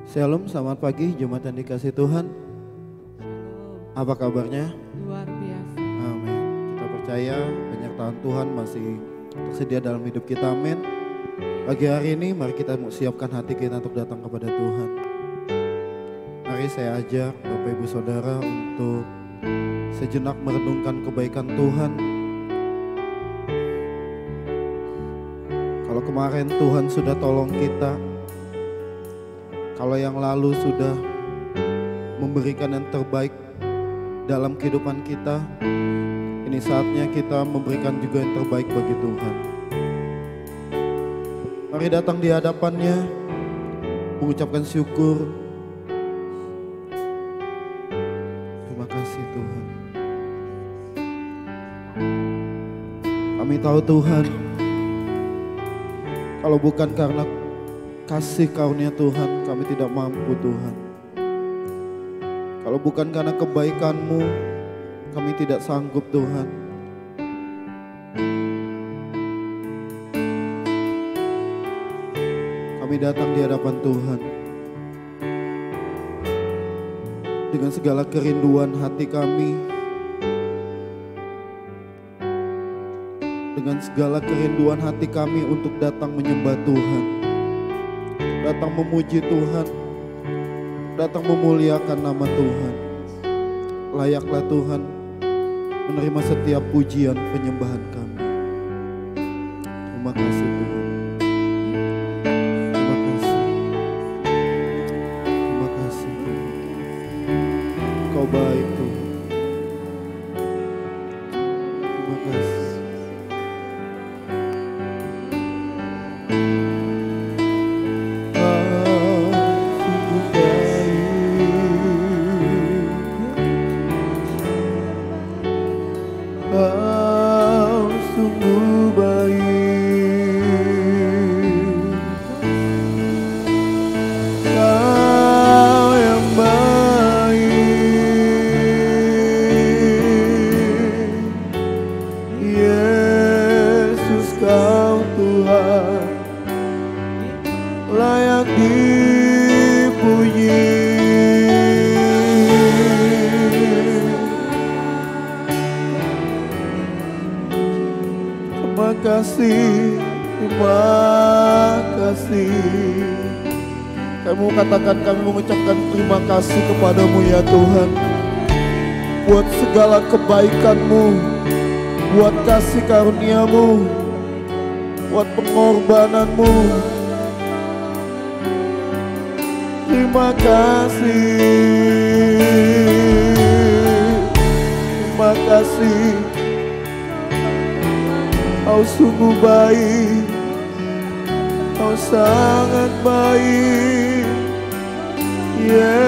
Shalom, selamat pagi jemaat yang dikasih Tuhan. Apa kabarnya? Luar biasa. Amin. Kita percaya penyertaan Tuhan masih tersedia dalam hidup kita. Amin. Pagi hari ini mari kita siapkan hati kita untuk datang kepada Tuhan. Mari saya ajak Bapak Ibu Saudara untuk sejenak merenungkan kebaikan Tuhan. Kalau kemarin Tuhan sudah tolong kita, kalau yang lalu sudah memberikan yang terbaik dalam kehidupan kita, ini saatnya kita memberikan juga yang terbaik bagi Tuhan. Mari datang di hadapannya, mengucapkan syukur. Terima kasih Tuhan. Kami tahu Tuhan, kalau bukan karena kasih karunia Tuhan, kami tidak mampu Tuhan. Kalau bukan karena kebaikan-Mu, kami tidak sanggup Tuhan. Kami datang di hadapan Tuhan dengan segala kerinduan hati kami, dengan segala kerinduan hati kami untuk datang menyembah Tuhan, datang memuji Tuhan, datang memuliakan nama Tuhan. Layaklah Tuhan menerima setiap pujian penyembahan kami. Terima kasih Tuhan. Terima kasih. Terima kasih Tuhan. Kau baik Tuhan. Terima kasih. Kami mengucapkan terima kasih kepadamu ya Tuhan, buat segala kebaikan-Mu, buat kasih karunia-Mu, buat pengorbanan-Mu. Terima kasih, terima kasih. Kau sungguh baik, Kau sangat baik Yesus.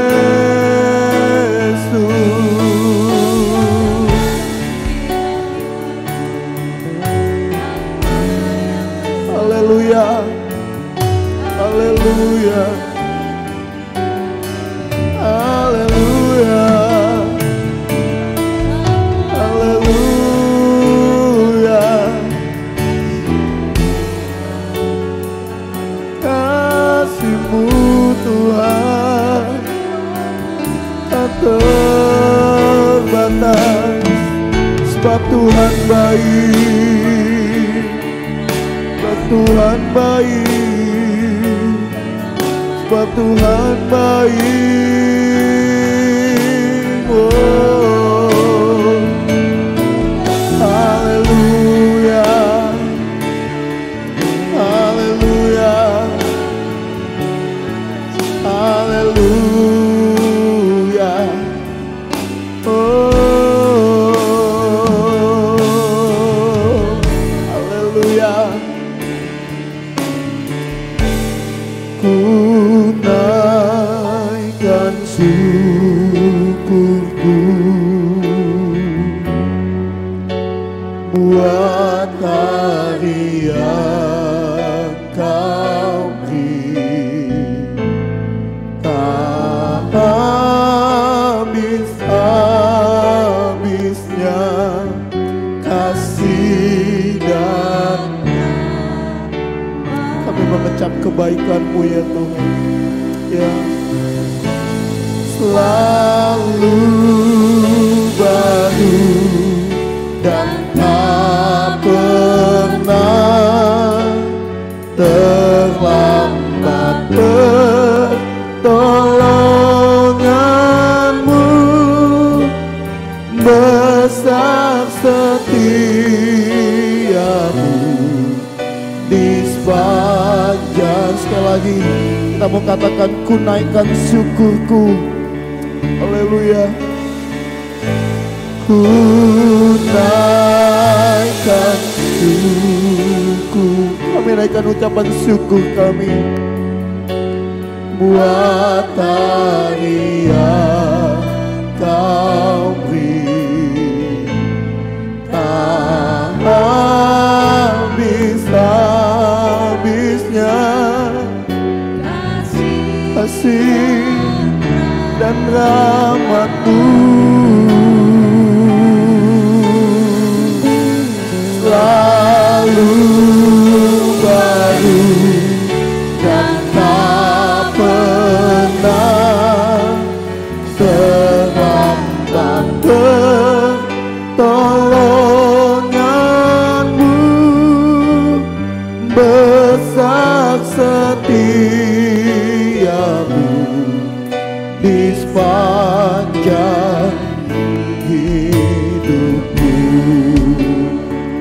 Haleluya, haleluya, haleluya, haleluya. Kasih-Mu Tuhan tak terbatas, sebab Tuhan baik, sebab Tuhan baik, sebab Tuhan baik. Oh, haleluya, haleluya, haleluya. Oh, haleluya. Ku naikkan syukurku buat hari yang Kau beri. Tak habis-habisnya kasih dan kami mengecap kebaikan-Mu ya Tuhan. Ya, selalu baru dan tak pernah terlambat pertolonganmu, besar setiamu di sepanjang. Sekali lagi kita mau katakan, ku naikkan syukurku. Haleluya. Ku naikkan syukur. Kami naikkan ucapan syukur kami buat hari yang kau beri, tak habis-habisnya kasih dan rahmat-Mu. Selalu baru dan tak pernah terlambat pertolongan-Mu, besar setiamu di sepanjang hidupku.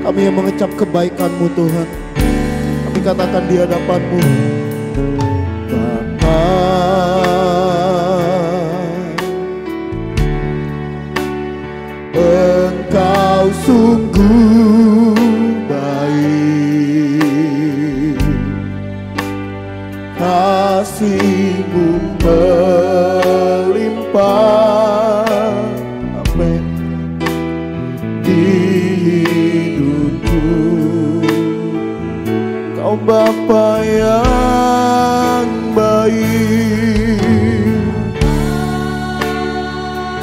Kami yang mengecap kebaikan-Mu Tuhan, kami katakan di hadapan-Mu, Bapa, Engkau sungguh baik, kasih-Mu melimpah. Amin. Di hidupku, Kau Bapa yang baik.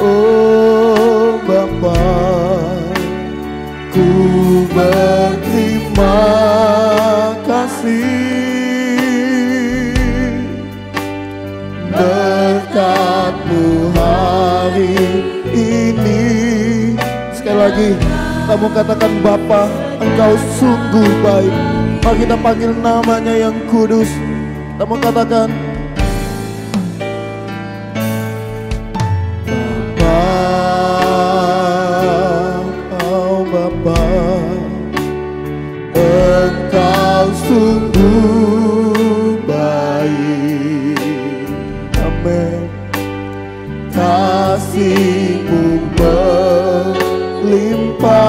Oh Bapa, ku berterima kasih, berkat-Mu hari ini. Sekali lagi kamu katakan, Bapa, Engkau sungguh baik. Mari kita panggil namanya yang kudus. Kamu katakan, Bapa, oh Bapa, Engkau sungguh baik. Amin. Kasih-Mu melimpah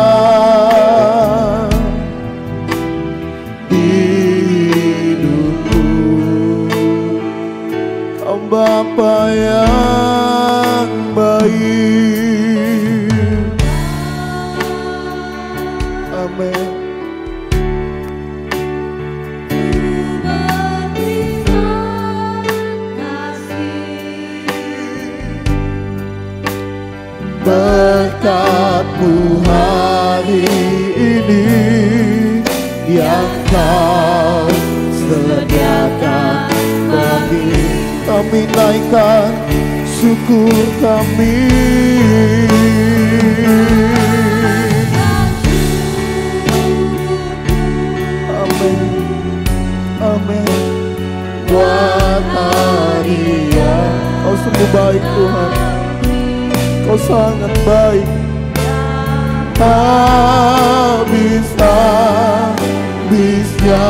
di hidupku, Kau Bapa yang baik. Amin. Berkat-Mu hari ini yang Kau sediakan bagi kami, naikkan syukur kami. Amin. Amin. Buat hari yang Kau sungguh baik Tuhan, Kau sangat baik. Habis-habisnya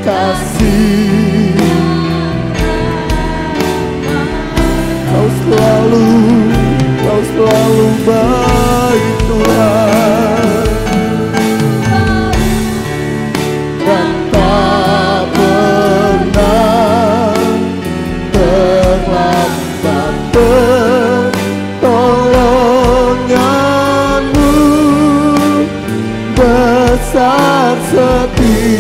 kasih, Kau selalu baik Tuhan, dan tak pernah terlambat pertolongan-Mu, besar setiamu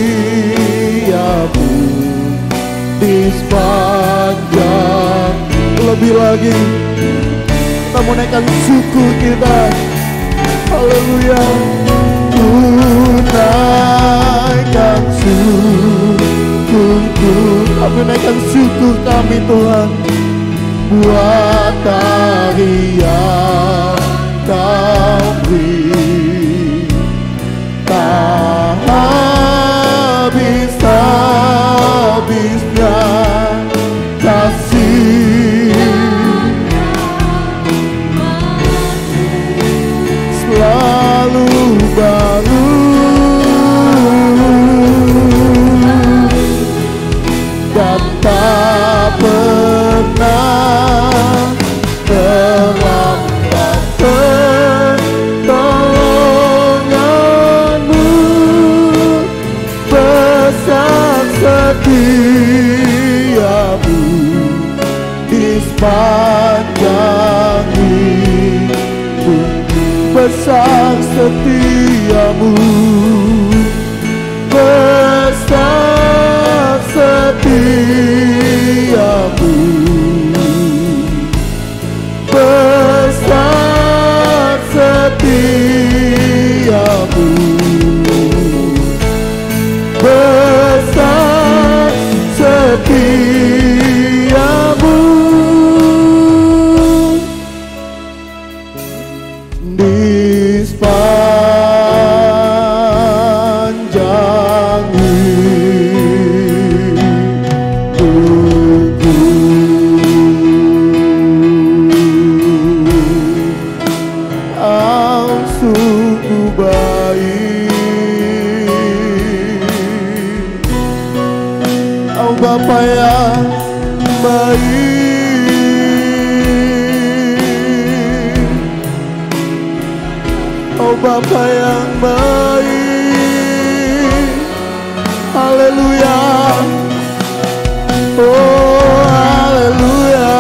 di sepanjang. Lebih lagi kita menaikkan syukur kita. Haleluya. Ku naikkan syukurku. Kami menunaikan syukur kami Tuhan. Buat tarian Kau beri, tak habis-habisnya kasih, selalu baru dan tak pernah terlambat pertolonganmu, besar setiamu di sepanjang hidup, besar setiamu, besar setiamu, besar setiamu, besar setiamu. Di sepanjang hidupku, Kau sungguh baik, Kau Bapa yang baik, Kau Bapa yang baik. Haleluya, oh haleluya,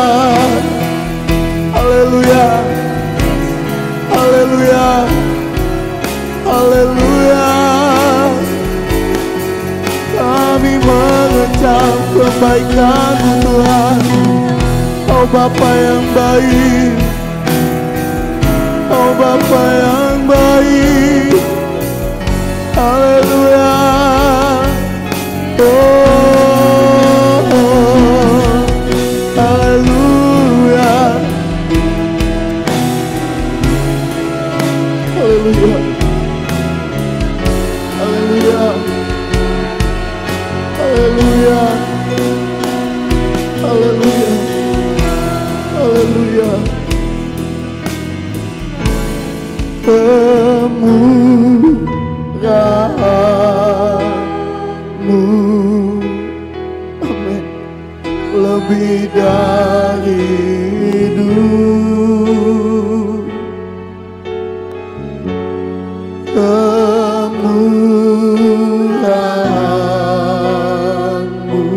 haleluya, haleluya, haleluya. Kami mengecap kebaikan-Mu Tuhan. Kau Bapa yang baik, Kau Bapa yang baik. Haleluya, oh, haleluya, haleluya, haleluya, haleluya, haleluya, haleluya. Kemurahan-Mu, amin, lebih dari hidup. Kemurahan-Mu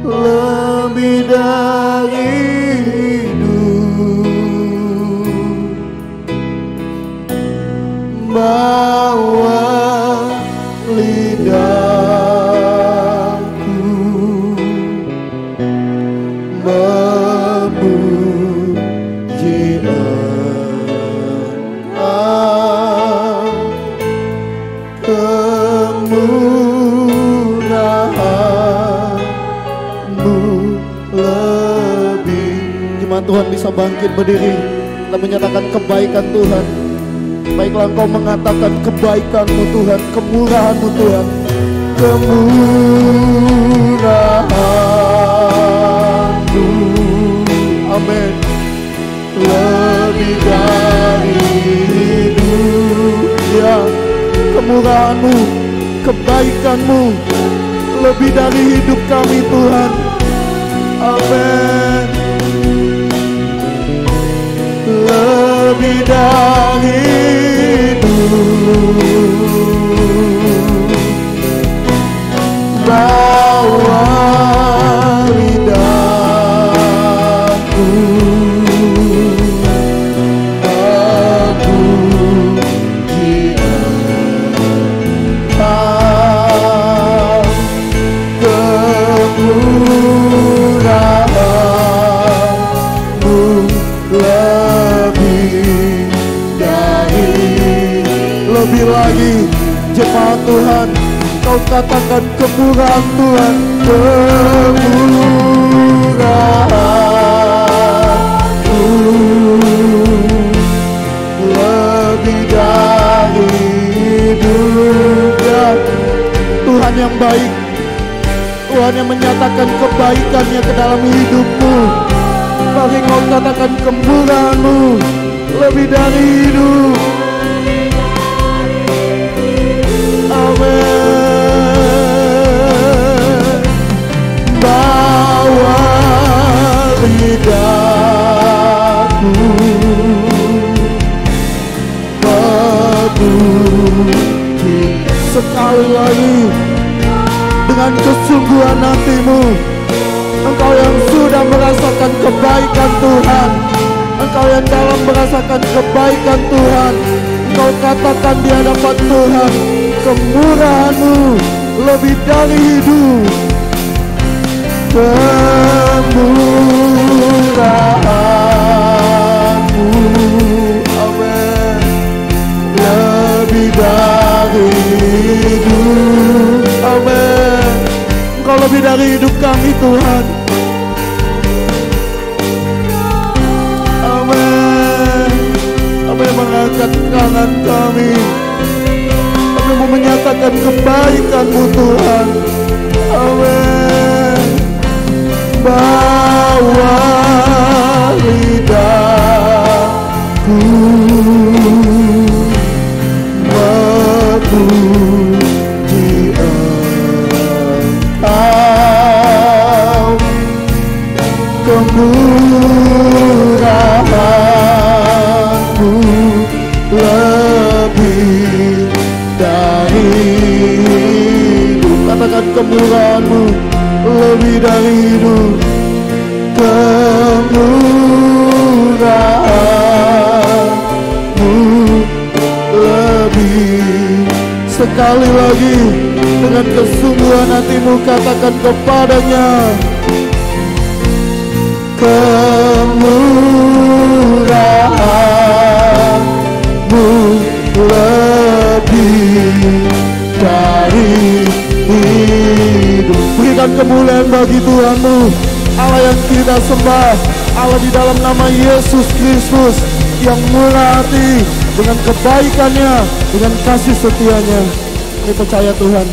lebih dari bawa lidahku memuji Engkau. Kemurahan-Mu lebih. Gimana Tuhan bisa bangkit berdiri dan menyatakan kebaikan Tuhan? Baiklah Engkau mengatakan kebaikan-Mu Tuhan, kemurahan-Mu Tuhan. Kemurahan-Mu, amin, lebih dari hidup. Ya, kemurahan-Mu, kebaikan-Mu lebih dari hidup kami Tuhan. Amin. Lebih dari hidup, bawa lidahku memuji Engkau. Kemurahan-Mu lebih lagi, jemaat Tuhan, Engkau katakan kemurahan Tuhan, kemurahan-Mu lebih dari hidupnya. Tuhan yang baik, Tuhan yang menyatakan kebaikannya ke dalam hidupmu. Mari Engkau katakan kemurahan-Mu lebih dari hidup. Amin. Bawa lidahku memuji sekali lagi dengan kesungguhan hatimu. Engkau yang sudah merasakan kebaikan Tuhan, engkau yang dalam merasakan kebaikan Tuhan, engkau katakan di hadapan Tuhan, kemurahan-Mu lebih dari hidup. Kemurahan-Mu, amin, lebih dari hidup, amin. Engkau lebih dari hidup kami Tuhan, amin. Kami mengangkat tangan kami, kami mau menyatakan kebaikan-Mu Tuhan, amin. Bawa lidahku memuji Engkau, kemurahan-Mu lebih dari hidup. Katakan kemurahan-Mu lebih dari hidup. Kemurahan-Mu lebih. Sekali lagi dengan kesungguhan hatimu katakan kepadanya, kemurahan-Mu lebih dari hidup. Berikan kemuliaan bagi Tuhanmu, Allah yang kita sembah, Allah di dalam nama Yesus Kristus yang murah hati dengan kebaikannya, dengan kasih setianya. Kami percaya Tuhan,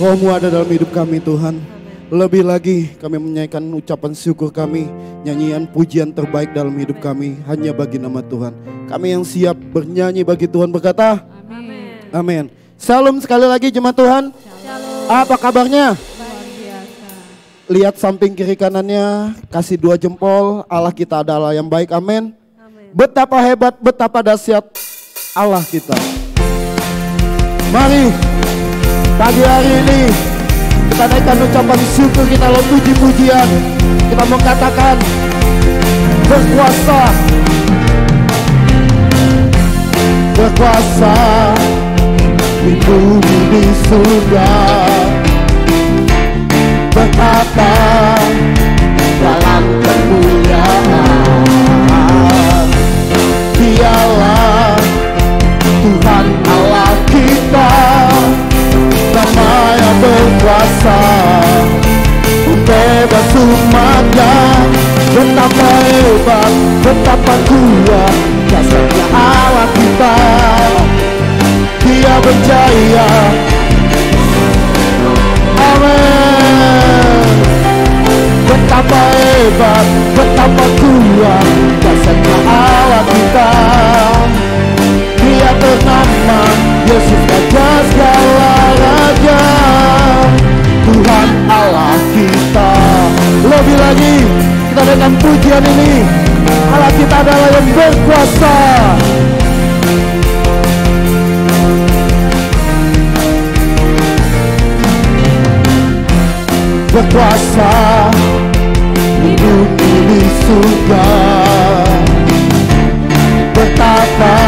Roh-Mu ada dalam hidup kami Tuhan. Lebih lagi kami menyanyikan ucapan syukur kami, nyanyian pujian terbaik dalam hidup kami hanya bagi nama Tuhan. Kami yang siap bernyanyi bagi Tuhan berkata, amin. Amin. Salam sekali lagi jemaat Tuhan. Shalom. Apa kabarnya? Lihat samping kiri kanannya, kasih 2 jempol. Allah kita adalah yang baik, amin. Betapa hebat, betapa dahsyat Allah kita. Mari pagi hari ini kita naikkan ucapan syukur kita, lalu puji-pujian. Kita mengatakan berkuasa, berkuasa di bumi di surga, berkata dalam kemuliaan, Dialah Tuhan Allah kita, nama yang berkuasa membebas umatnya. Betapa hebat, betapa kuat dasarnya Allah kita. Dia berjaya, amin. Betapa hebat, betapa kuat dasarnya Allah kita. Dia ternama Yesus Raja segala raja, Tuhan Allah kita. Lebih lagi kita dengan pujian ini, Allah kita adalah yang berkuasa. Berkuasa di bumi di surga, bertata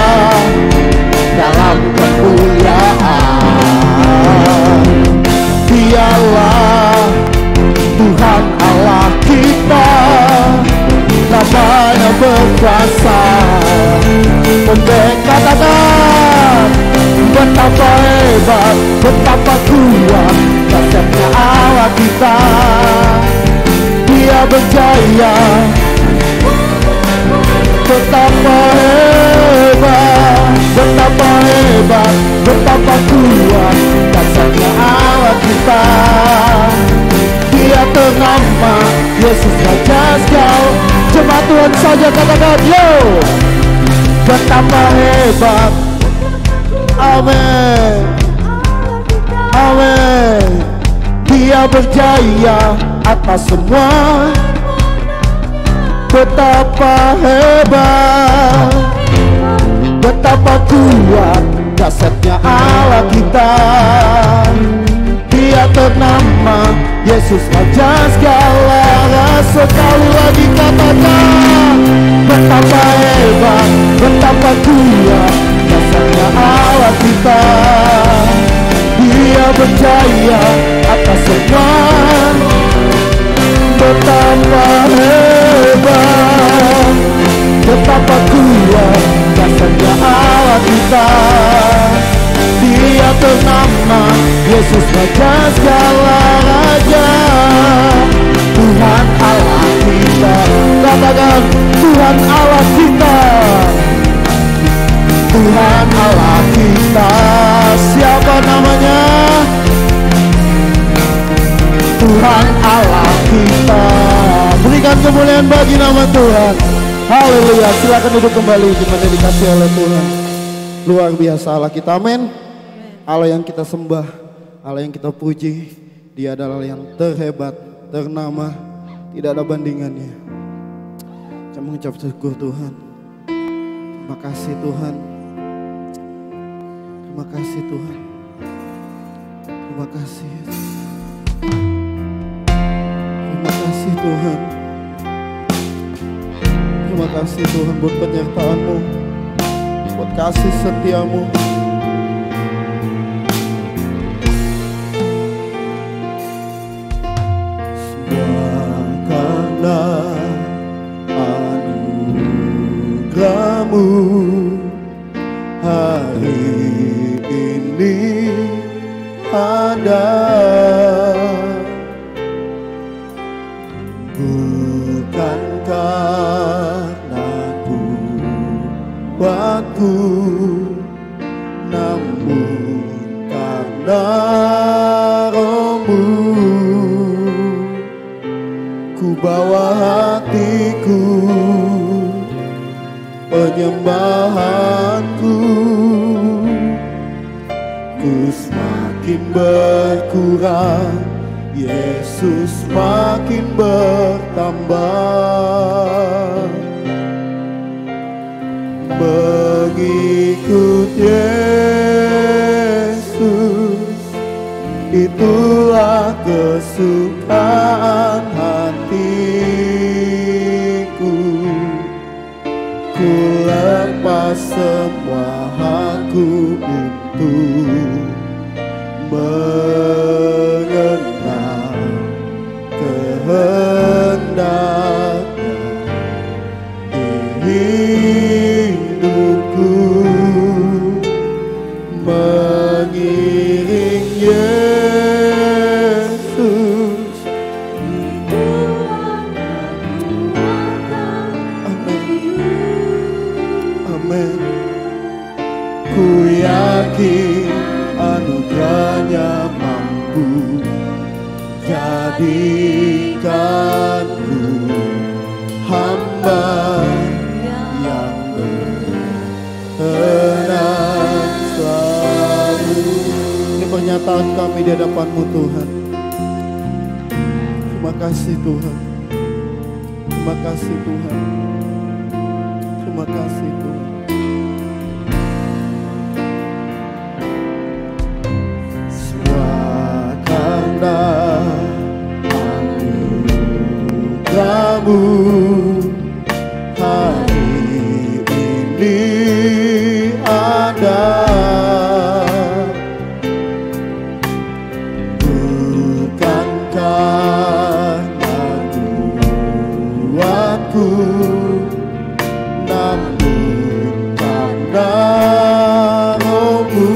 dalam kemuliaan. Dialah Tuhan Allah kita, namanya berkuasa. Katakan betapa hebat, betapa kuat berjaya. Betapa hebat, betapa hebat, betapa kuat dasarnya Allah kita. Dia ternama Yesus Raja segala. Jemaat Tuhan saja katakan yo. Betapa hebat. Amin. Amin. Dia berjaya atas semua. Betapa hebat, betapa kuat dasarnya Allah kita. Dia ternama Yesus Raja segala. Sekali lagi katakan, betapa hebat, betapa kuat dasarnya Allah kita. Dia berjaya atas semua. Betapa hebat, betapa kuat dasarnya Allah kita. Dia ternama Yesus Raja segala raja. Tuhan Allah kita, katakan Tuhan Allah kita. Tuhan Allah kita, siapa namanya? Tuhan Allah kita. Berikan kemuliaan bagi nama Tuhan. Haleluya. Silakan duduk kembali dimana dikasih oleh Tuhan. Luar biasa Allah kita. Amin. Allah yang kita sembah, Allah yang kita puji, Dia adalah yang terhebat, ternama, tidak ada bandingannya. Saya mengucap syukur Tuhan. Terima kasih Tuhan. Terima kasih Tuhan. Terima kasih Yesus. Terima kasih Tuhan. Terima kasih Tuhan buat penyertaan-Mu, buat kasih setia-Mu. Semua karena anugerah-Mu hari ini ada. Bukan karena kuatku, namun karena Roh-Mu. Ku bawa hatiku, penyembahanku, ku semakin berkurang, Yesus makin bertambah. Mengikut Yesus, itulah kesukaan hatiku. Ku lepas semua hakku untuk mengenal kehendaknya di hidupku. Mengiring Yesus, amin. Ku yakin anugerahnya mampu jadikanku hamba yang tenang selalu. Ini pernyataan kami di hadapan-Mu Tuhan. Terima kasih Tuhan. Terima kasih Tuhan. Terima kasih Tuhan. Karena anugerah-Mu hari ini ada. Bukan karena kuatku, namun karena Roh-Mu.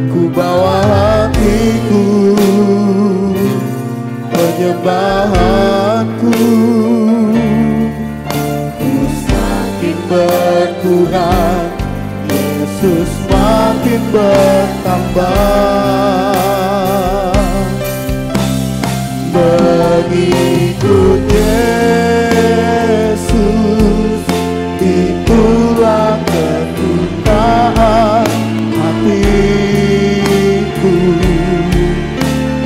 Ku bawa hatiku, persembahanku, ku semakin berkurang, Yesus makin bertambah. Mengikut Yesus, itulah kesukaan hatiku.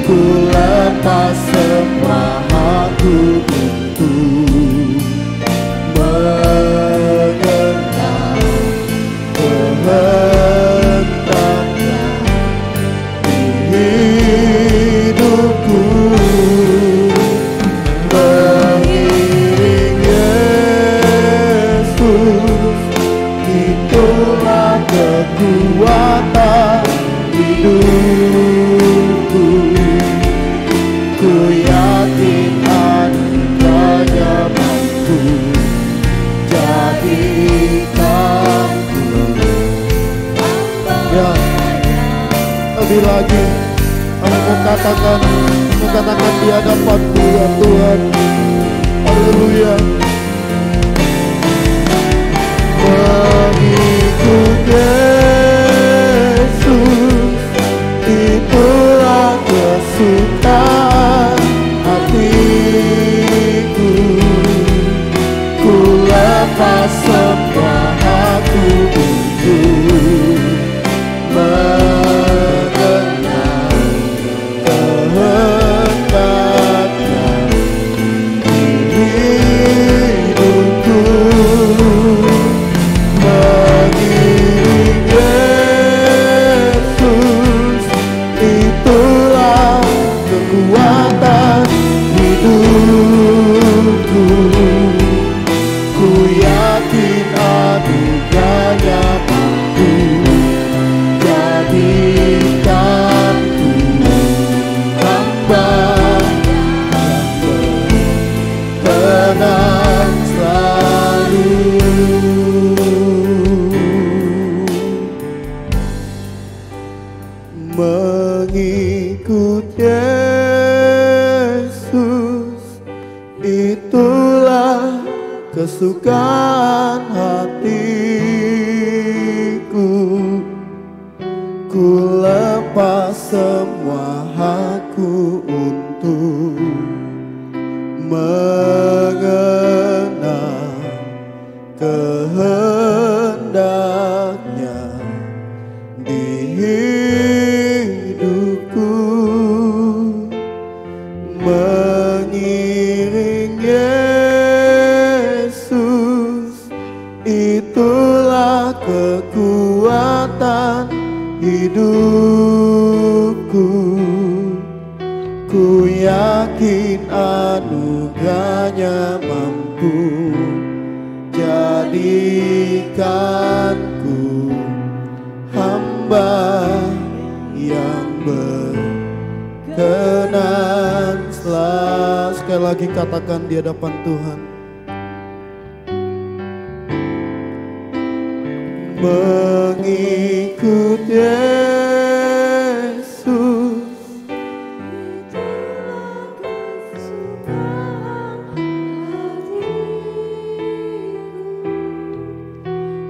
Ku lepas semua aku untuk mengenal kehendaknya di hidupku. Mengiring Yesus, itulah kekuatan hidupku. Ku yakin anugerahnya mampu jadikanku. Ya, lebih lagi aku mengatakan di hadapan-Mu ya Tuhan. Haleluya. Mengikut Yesus, itulah kesukaan hatiku. Ku lepas semua aku untuk mengenal kehendaknya di hidupku. Mengiring Yesus, itulah kekuatan hidupku. Ku yakin anugerahnya mampu jadikanku hamba yang berkenan selalu. Mengikut Yesus, itulah kesukaan hatiku. Ku lepas semua hakku untuk mengenal kehendaknya di hidupku. Mengiring Yesus, itulah kekuatan hidupku. Ku yakin anugerahnya mampu jadikanku hamba yang berkenan selalu. Sekali lagi katakan di hadapan Tuhan. Mengikut Yesus,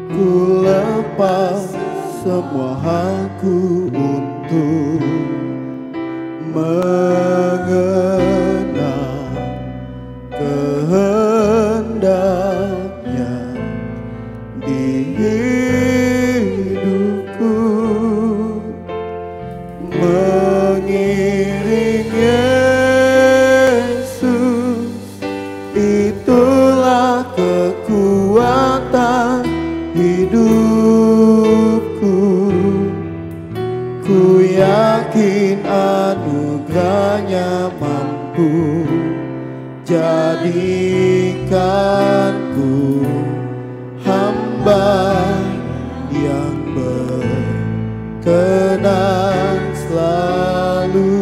ku lepas semua hakku untuk mengenal kehendaknya di hidupku. Mengiring Yesus, itulah kekuatan hidupku. Ku yakin anugerahnya mampu jadikanku hamba yang berkenan selalu.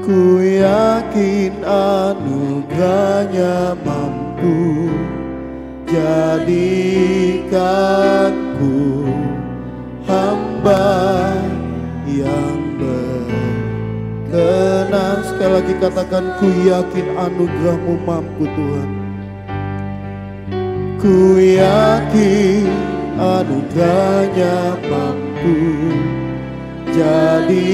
Ku yakin anugerahnya mampu jadikanku hamba yang berkenan lagi katakan, ku yakin anugerah-Mu mampu Tuhan. Ku yakin anugerahnya mampu jadikanku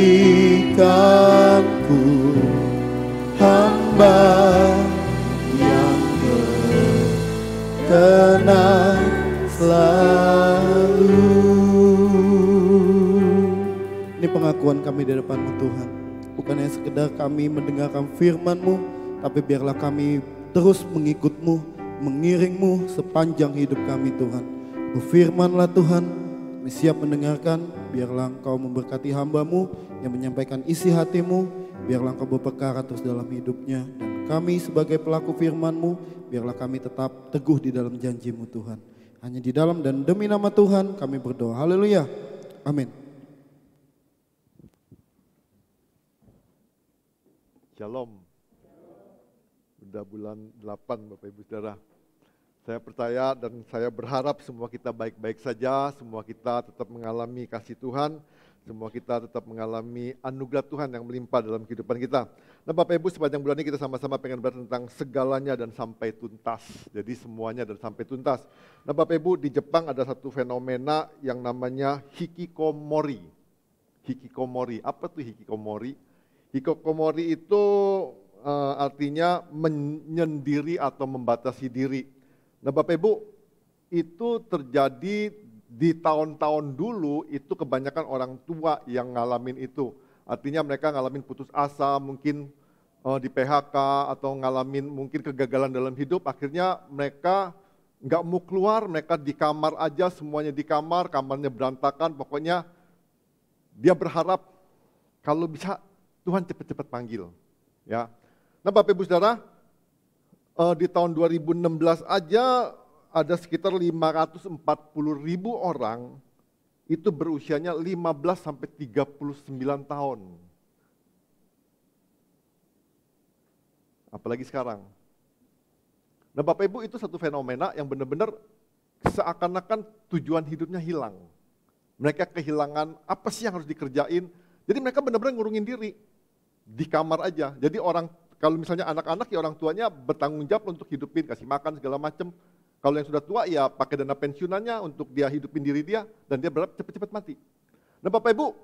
hamba yang berkenan selalu. Ini pengakuan kami di depan-Mu Tuhan. Bukan hanya sekedar kami mendengarkan firman-Mu, tapi biarlah kami terus mengikut-Mu, mengiring-Mu sepanjang hidup kami Tuhan. Berfirman-Lah Tuhan, kami siap mendengarkan, biarlah Engkau memberkati hamba-Mu yang menyampaikan isi hati-Mu, biarlah Engkau berperkara terus dalam hidupnya. Dan kami sebagai pelaku firman-Mu, biarlah kami tetap teguh di dalam janji-Mu Tuhan. Hanya di dalam dan demi nama Tuhan kami berdoa. Haleluya. Amin. Shalom. Sudah bulan 8 Bapak Ibu Saudara. Saya percaya dan saya berharap semua kita baik-baik saja, semua kita tetap mengalami kasih Tuhan, semua kita tetap mengalami anugerah Tuhan yang melimpah dalam kehidupan kita. Nah Bapak Ibu, sepanjang bulan ini kita sama-sama pengen belajar tentang segalanya dan sampai tuntas. Jadi semuanya dan sampai tuntas. Nah Bapak Ibu, di Jepang ada satu fenomena yang namanya hikikomori. Hikikomori, apa tuh hikikomori? Hikikomori itu artinya menyendiri atau membatasi diri. Nah Bapak Ibu, itu terjadi di tahun-tahun dulu, itu kebanyakan orang tua yang ngalamin itu. Artinya mereka ngalamin putus asa, mungkin di PHK atau ngalamin mungkin kegagalan dalam hidup, akhirnya mereka nggak mau keluar, mereka di kamar aja, semuanya di kamar, kamarnya berantakan, pokoknya dia berharap kalau bisa Tuhan cepat-cepat panggil. Ya. Nah Bapak Ibu Saudara, di tahun 2016 aja ada sekitar 540.000 orang itu berusianya 15 sampai 39 tahun. Apalagi sekarang. Nah Bapak Ibu, itu satu fenomena yang benar-benar seakan-akan tujuan hidupnya hilang. Mereka kehilangan apa sih yang harus dikerjain. Jadi mereka benar-benar ngurungin diri di kamar aja. Jadi orang, kalau misalnya anak-anak ya orang tuanya bertanggung jawab untuk hidupin, kasih makan segala macam. Kalau yang sudah tua ya pakai dana pensiunannya untuk dia hidupin diri dia dan dia berharap cepat-cepat mati. Nah Bapak Ibu,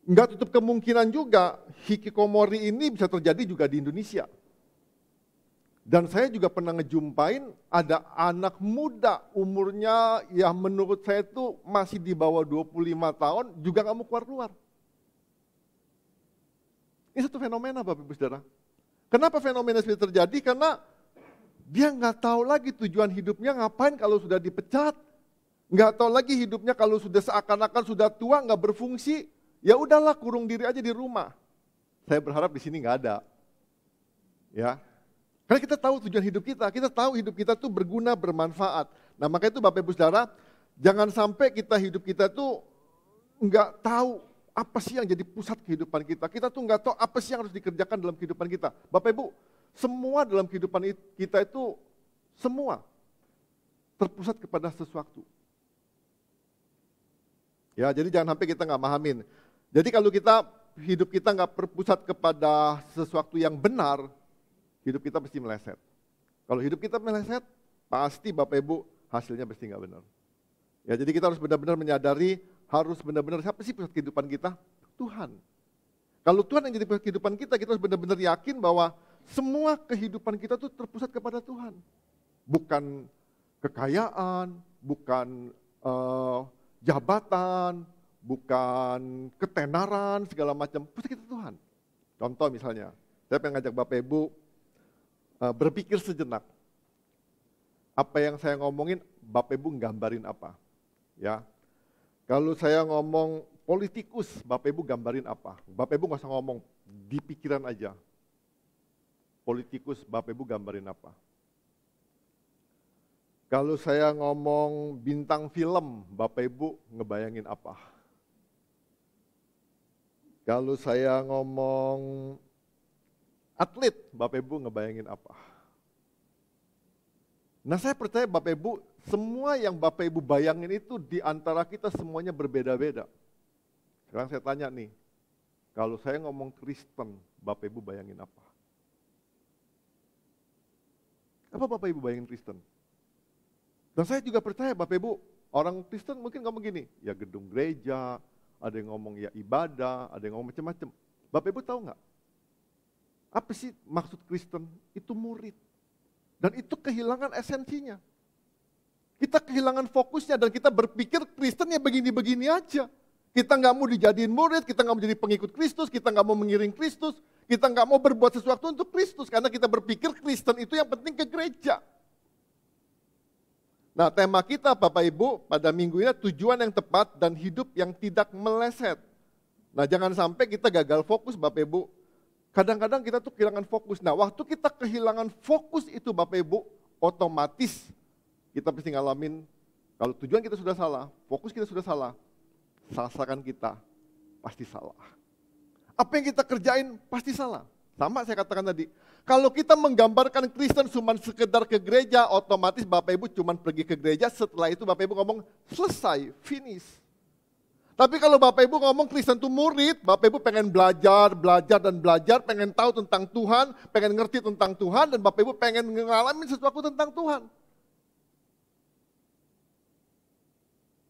nggak tutup kemungkinan juga hikikomori ini bisa terjadi juga di Indonesia. Dan saya juga pernah ngejumpain ada anak muda umurnya yang menurut saya itu masih di bawah 25 tahun juga nggak mau keluar-keluar. Ini satu fenomena Bapak Ibu Saudara. Kenapa fenomena seperti terjadi? Karena dia nggak tahu lagi tujuan hidupnya ngapain kalau sudah dipecat. Nggak tahu lagi hidupnya kalau sudah seakan-akan sudah tua, nggak berfungsi. Ya udahlah, kurung diri aja di rumah. Saya berharap di sini nggak ada. Ya, karena kita tahu tujuan hidup kita tahu hidup kita tuh berguna, bermanfaat. Nah makanya itu Bapak Ibu Saudara, jangan sampai hidup kita tuh nggak tahu apa sih yang jadi pusat kehidupan kita. Kita tuh nggak tahu apa sih yang harus dikerjakan dalam kehidupan kita. Bapak Ibu, semua dalam kehidupan kita itu semua terpusat kepada sesuatu. Ya, jadi jangan sampai kita nggak mahamin. Jadi kalau hidup kita nggak berpusat kepada sesuatu yang benar, hidup kita pasti meleset. Kalau hidup kita meleset, pasti Bapak Ibu hasilnya pasti nggak benar. Ya, jadi kita harus benar-benar menyadari, harus benar-benar siapa sih pusat kehidupan kita? Tuhan. Kalau Tuhan yang jadi pusat kehidupan kita harus benar-benar yakin bahwa semua kehidupan kita tuh terpusat kepada Tuhan. Bukan kekayaan, bukan jabatan, bukan ketenaran, segala macam. Pusat kita Tuhan. Contoh misalnya, saya pengen ngajak Bapak Ibu berpikir sejenak. Apa yang saya ngomongin, Bapak Ibu gambarin apa? Ya, kalau saya ngomong politikus, Bapak Ibu gambarin apa? Bapak Ibu nggak usah ngomong, di pikiran aja. Politikus, Bapak Ibu gambarin apa? Kalau saya ngomong bintang film, Bapak Ibu ngebayangin apa? Kalau saya ngomong atlet, Bapak Ibu ngebayangin apa? Nah saya percaya Bapak Ibu, semua yang Bapak Ibu bayangin itu di antara kita semuanya berbeda-beda. Sekarang saya tanya nih, Kalau saya ngomong Kristen, Bapak Ibu bayangin apa? Apa Bapak Ibu bayangin Kristen? Dan saya juga percaya Bapak Ibu, orang Kristen mungkin ngomong gini, ya gedung gereja, ada yang ngomong ya ibadah, ada yang ngomong macam-macam. Bapak Ibu tahu nggak? Apa sih maksud Kristen? Itu murid. Dan itu kehilangan esensinya. Kita kehilangan fokusnya dan kita berpikir Kristen ya begini-begini aja. Kita nggak mau dijadiin murid, kita nggak mau jadi pengikut Kristus, kita nggak mau mengiring Kristus, kita nggak mau berbuat sesuatu untuk Kristus karena kita berpikir Kristen itu yang penting ke gereja. Nah, tema kita Bapak Ibu pada minggu ini tujuan yang tepat dan hidup yang tidak meleset. Nah, jangan sampai kita gagal fokus Bapak Ibu. Kadang-kadang kita tuh kehilangan fokus. Nah, waktu kita kehilangan fokus itu Bapak Ibu, otomatis kita pasti ngalamin kalau tujuan kita sudah salah, fokus kita sudah salah, sasaran kita pasti salah. Apa yang kita kerjain pasti salah. Sama saya katakan tadi, kalau kita menggambarkan Kristen cuma sekedar ke gereja, otomatis Bapak Ibu cuma pergi ke gereja, setelah itu Bapak Ibu ngomong selesai, finish. Tapi kalau Bapak Ibu ngomong Kristen itu murid, Bapak Ibu pengen belajar, pengen tahu tentang Tuhan, pengen ngerti tentang Tuhan, dan Bapak Ibu pengen ngalamin sesuatu tentang Tuhan.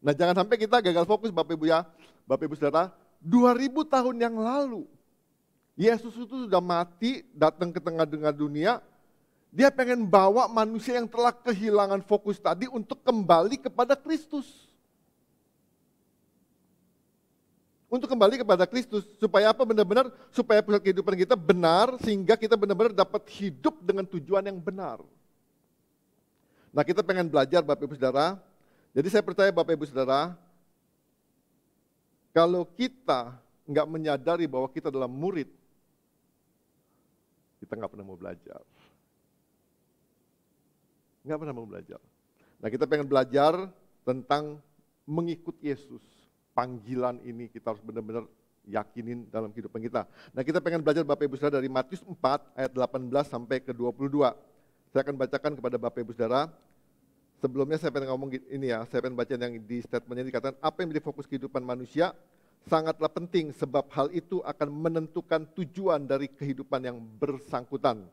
Nah, jangan sampai kita gagal fokus Bapak Ibu ya. Bapak Ibu Saudara, 2000 tahun yang lalu, Yesus itu sudah mati, datang ke tengah-tengah dunia. Dia pengen bawa manusia yang telah kehilangan fokus tadi untuk kembali kepada Kristus. Untuk kembali kepada Kristus, supaya apa benar-benar? Supaya pusat kehidupan kita benar, sehingga kita benar-benar dapat hidup dengan tujuan yang benar. Nah, kita pengen belajar Bapak Ibu Saudara. Jadi saya percaya Bapak Ibu Saudara, kalau kita nggak menyadari bahwa kita adalah murid, kita nggak pernah mau belajar. Nggak pernah mau belajar. Nah, kita pengen belajar tentang mengikut Yesus. Panggilan ini kita harus benar-benar yakinin dalam kehidupan kita. Nah, kita pengen belajar Bapak Ibu Saudara dari Matius 4 ayat 18 sampai ke 22. Saya akan bacakan kepada Bapak Ibu Saudara. Sebelumnya saya pengen ngomong ini ya, saya pengen baca yang di statementnya dikatakan, apa yang menjadi fokus kehidupan manusia sangatlah penting sebab hal itu akan menentukan tujuan dari kehidupan yang bersangkutan.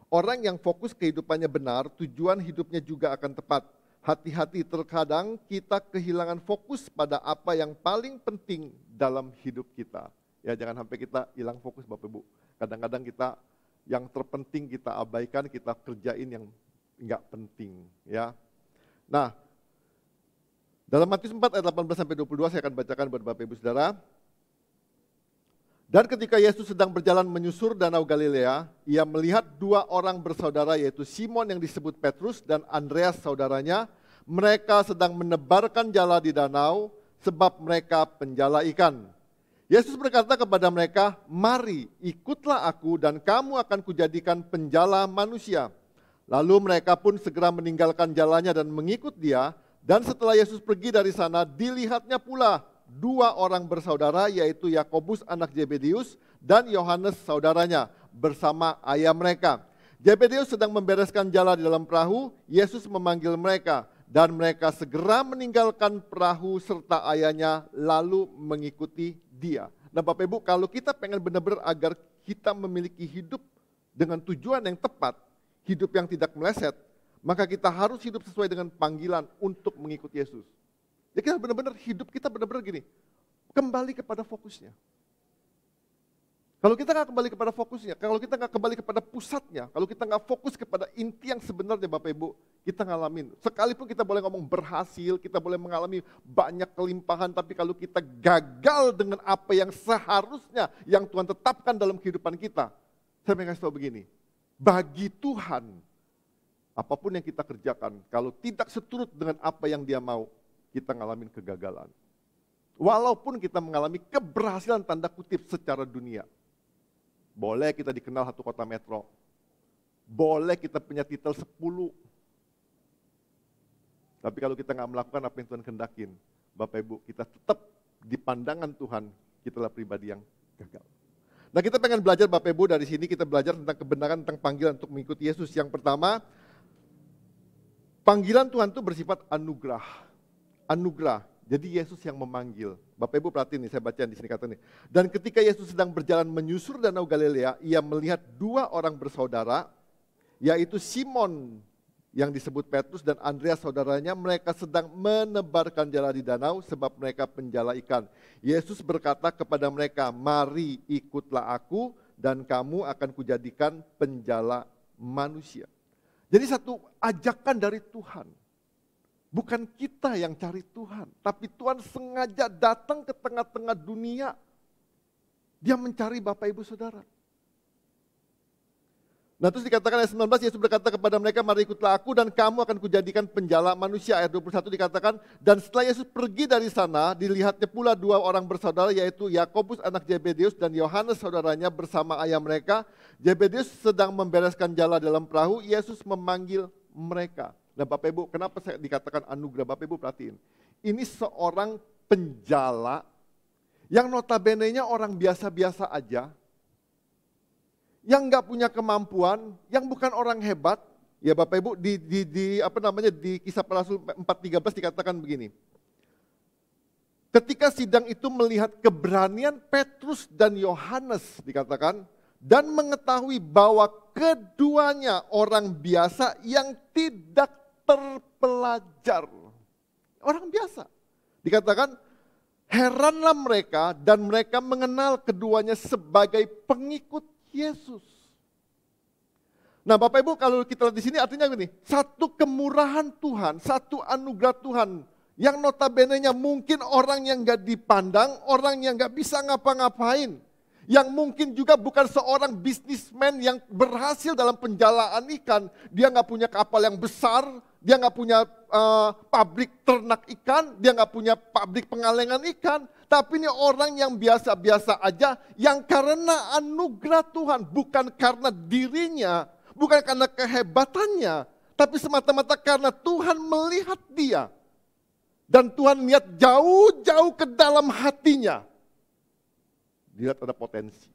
Orang yang fokus kehidupannya benar, tujuan hidupnya juga akan tepat. Hati-hati, terkadang kita kehilangan fokus pada apa yang paling penting dalam hidup kita. Ya, jangan sampai kita hilang fokus Bapak Ibu. Kadang-kadang kita yang terpenting kita abaikan, kita kerjain yang enggak penting, ya. Nah, dalam Matius 4 ayat 18 sampai 22 saya akan bacakan buat Bapak Ibu Saudara. Dan ketika Yesus sedang berjalan menyusur danau Galilea, ia melihat dua orang bersaudara yaitu Simon yang disebut Petrus dan Andreas saudaranya. Mereka sedang menebarkan jala di danau sebab mereka penjala ikan. Yesus berkata kepada mereka, "Mari, ikutlah aku dan kamu akan kujadikan penjala manusia." Lalu mereka pun segera meninggalkan jalannya dan mengikut dia. Dan setelah Yesus pergi dari sana, dilihatnya pula dua orang bersaudara, yaitu Yakobus anak Zebedeus dan Yohanes saudaranya bersama ayah mereka. Zebedeus sedang membereskan jala di dalam perahu. Yesus memanggil mereka dan mereka segera meninggalkan perahu serta ayahnya lalu mengikuti dia. Nah Bapak Ibu, kalau kita pengen benar-benar agar kita memiliki hidup dengan tujuan yang tepat, hidup yang tidak meleset, maka kita harus hidup sesuai dengan panggilan untuk mengikut Yesus. Jadi kita benar-benar hidup kita benar-benar gini, kembali kepada fokusnya. Kalau kita nggak kembali kepada fokusnya, kalau kita nggak kembali kepada pusatnya, kalau kita nggak fokus kepada inti yang sebenarnya Bapak Ibu, kita ngalamin. Sekalipun kita boleh ngomong berhasil, kita boleh mengalami banyak kelimpahan, tapi kalau kita gagal dengan apa yang seharusnya yang Tuhan tetapkan dalam kehidupan kita, saya pengen kasih tahu begini, bagi Tuhan, apapun yang kita kerjakan, kalau tidak seturut dengan apa yang Dia mau, kita ngalamin kegagalan. Walaupun kita mengalami keberhasilan tanda kutip secara dunia. Boleh kita dikenal satu kota metro. Boleh kita punya titel 10. Tapi kalau kita nggak melakukan apa yang Tuhan kehendakin, Bapak Ibu, kita tetap di pandangan Tuhan, kitalah pribadi yang gagal. Nah kita pengen belajar Bapak Ibu dari sini, kita belajar tentang kebenaran, tentang panggilan untuk mengikuti Yesus. Yang pertama, panggilan Tuhan itu bersifat anugerah. Anugerah. Jadi Yesus yang memanggil. Bapak Ibu perhatiin nih, saya baca di sini kata nih. Dan ketika Yesus sedang berjalan menyusur danau Galilea, ia melihat dua orang bersaudara, yaitu Simon yang disebut Petrus dan Andreas saudaranya, mereka sedang menebarkan jala di danau sebab mereka penjala ikan. Yesus berkata kepada mereka, mari ikutlah aku dan kamu akan kujadikan penjala manusia. Jadi satu ajakan dari Tuhan. Bukan kita yang cari Tuhan, tapi Tuhan sengaja datang ke tengah-tengah dunia. Dia mencari Bapak Ibu Saudara. Nah terus dikatakan ayat 19, Yesus berkata kepada mereka, mari ikutlah aku dan kamu akan kujadikan penjala manusia. Ayat 21 dikatakan, dan setelah Yesus pergi dari sana, dilihatnya pula dua orang bersaudara, yaitu Yakobus anak Zebedeus dan Yohanes saudaranya bersama ayah mereka. Zebedeus sedang membereskan jala dalam perahu, Yesus memanggil mereka. Nah Bapak Ibu, kenapa saya dikatakan anugerah? Bapak Ibu perhatiin, ini seorang penjala yang notabene-nya orang biasa-biasa aja, yang nggak punya kemampuan, yang bukan orang hebat. Ya Bapak Ibu, di Kisah Para Rasul 4:13 dikatakan begini. Ketika sidang itu melihat keberanian Petrus dan Yohanes dikatakan, dan mengetahui bahwa keduanya orang biasa yang tidak terpelajar. Orang biasa. Dikatakan, heranlah mereka dan mereka mengenal keduanya sebagai pengikut Yesus. Nah Bapak Ibu, kalau kita lihat di sini artinya gini, satu kemurahan Tuhan, satu anugerah Tuhan yang notabene-nya mungkin orang yang gak dipandang, orang yang gak bisa ngapa-ngapain, yang mungkin juga bukan seorang bisnismen yang berhasil dalam penjalaan ikan, dia gak punya kapal yang besar, dia gak punya pabrik ternak ikan, dia gak punya pabrik pengalengan ikan, tapi ini orang yang biasa-biasa aja, yang karena anugerah Tuhan, bukan karena dirinya, bukan karena kehebatannya, tapi semata-mata karena Tuhan melihat dia. Dan Tuhan lihat jauh-jauh ke dalam hatinya. Dilihat ada potensi.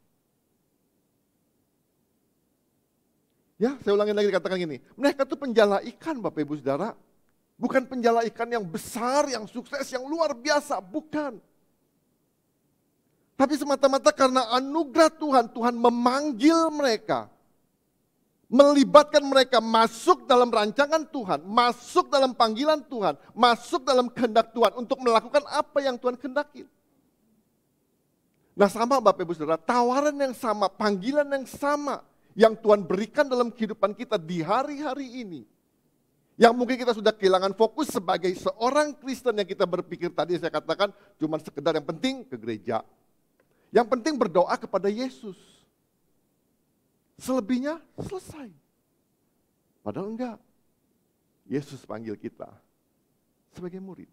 Ya, saya ulangin lagi dikatakan gini, mereka tuh penjala ikan Bapak Ibu Saudara. Bukan penjala ikan yang besar, yang sukses, yang luar biasa, bukan. Tapi semata-mata karena anugerah Tuhan, Tuhan memanggil mereka. Melibatkan mereka masuk dalam rancangan Tuhan, masuk dalam panggilan Tuhan, masuk dalam kehendak Tuhan untuk melakukan apa yang Tuhan kehendaki. Nah sama Bapak Ibu Saudara, tawaran yang sama, panggilan yang sama yang Tuhan berikan dalam kehidupan kita di hari-hari ini. Yang mungkin kita sudah kehilangan fokus sebagai seorang Kristen yang kita berpikir tadi saya katakan cuma sekedar yang penting ke gereja. Yang penting berdoa kepada Yesus. Selebihnya selesai. Padahal enggak. Yesus panggil kita sebagai murid.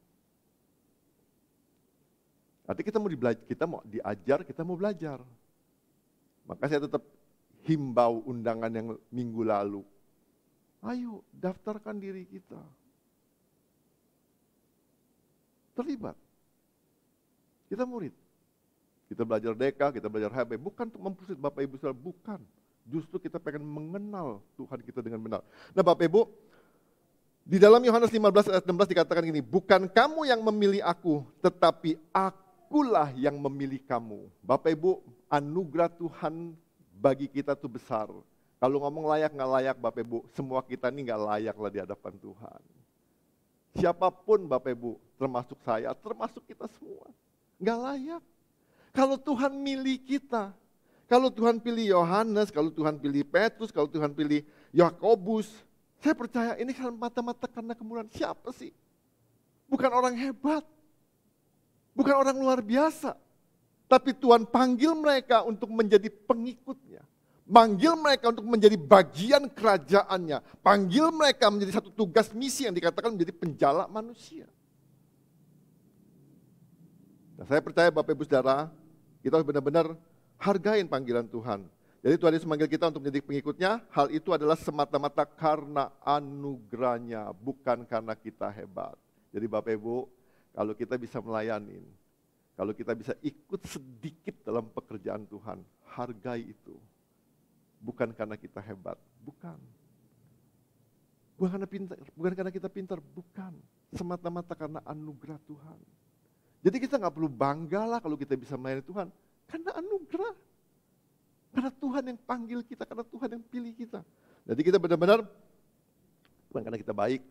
Nanti kita mau diajar, kita mau belajar. Maka saya tetap himbau undangan yang minggu lalu. Ayo daftarkan diri kita. Terlibat. Kita murid. Kita belajar DK, kita belajar HB, bukan untuk mempersulit Bapak Ibu Saudara, bukan. Justru kita pengen mengenal Tuhan kita dengan benar. Nah Bapak Ibu, di dalam Yohanes 15 ayat 16 dikatakan gini, bukan kamu yang memilih aku, tetapi akulah yang memilih kamu. Bapak Ibu, anugerah Tuhan bagi kita itu besar. Kalau ngomong layak nggak layak Bapak Ibu, semua kita ini nggak layak lah di hadapan Tuhan. Siapapun Bapak Ibu, termasuk saya, termasuk kita semua, nggak layak. Kalau Tuhan milih kita, kalau Tuhan pilih Yohanes, kalau Tuhan pilih Petrus, kalau Tuhan pilih Yakobus, saya percaya ini kan mata-mata karena kemurahan. Siapa sih? Bukan orang hebat, bukan orang luar biasa, tapi Tuhan panggil mereka untuk menjadi pengikutnya, panggil mereka untuk menjadi bagian kerajaannya, panggil mereka menjadi satu tugas misi yang dikatakan menjadi penjala manusia. Nah, saya percaya Bapak Ibu Saudara, kita harus benar-benar hargain panggilan Tuhan. Jadi Tuhan Yesus memanggil kita untuk menjadi pengikutnya, hal itu adalah semata-mata karena anugerahnya, bukan karena kita hebat. Jadi Bapak Ibu, kalau kita bisa melayani, kalau kita bisa ikut sedikit dalam pekerjaan Tuhan, hargai itu. Bukan karena kita hebat, bukan. Bukan karena kita pintar, bukan. Semata-mata karena anugerah Tuhan. Jadi kita nggak perlu bangga lah kalau kita bisa melayani Tuhan. Karena anugerah. Karena Tuhan yang panggil kita, karena Tuhan yang pilih kita. Jadi kita benar-benar, bukan karena kita baik,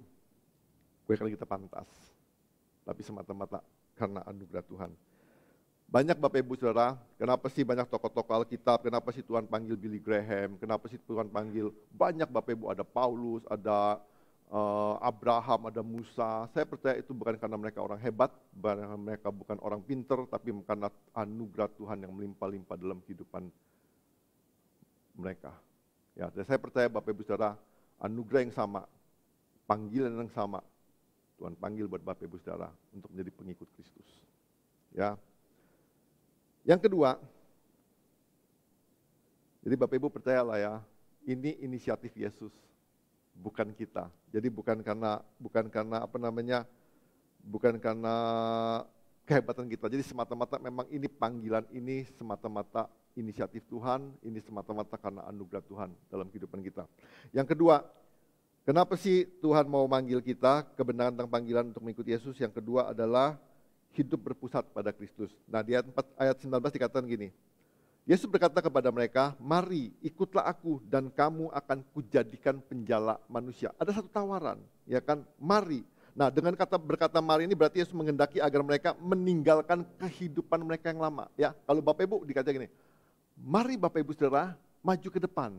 bukan karena kita pantas. Tapi semata-mata karena anugerah Tuhan. Banyak Bapak Ibu Saudara, kenapa sih banyak tokoh-tokoh Alkitab, kenapa sih Tuhan panggil Billy Graham, kenapa sih Tuhan panggil banyak Bapak Ibu, ada Paulus, ada Abraham, ada Musa. Saya percaya itu bukan karena mereka orang hebat, karena mereka bukan orang pinter, tapi karena anugerah Tuhan yang melimpah-limpah dalam kehidupan mereka. Ya, dan saya percaya Bapak Ibu Saudara, anugerah yang sama, panggilan yang sama, Tuhan panggil buat Bapak Ibu Saudara untuk menjadi pengikut Kristus. Ya. Yang kedua, jadi Bapak Ibu percayalah ya, ini inisiatif Yesus, bukan kita. Jadi bukan karena bukan karena kehebatan kita. Jadi semata-mata memang ini panggilan, ini semata-mata inisiatif Tuhan, ini semata-mata karena anugerah Tuhan dalam kehidupan kita. Yang kedua, kenapa sih Tuhan mau manggil kita, kebenaran tentang panggilan untuk mengikuti Yesus? Yang kedua adalah hidup berpusat pada Kristus. Nah di ayat 19 dikatakan gini, Yesus berkata kepada mereka, mari ikutlah aku dan kamu akan kujadikan penjala manusia. Ada satu tawaran, ya kan, mari. Nah dengan berkata mari ini berarti Yesus menghendaki agar mereka meninggalkan kehidupan mereka yang lama. Ya, kalau Bapak Ibu dikatakan gini, mari Bapak Ibu Saudara maju ke depan.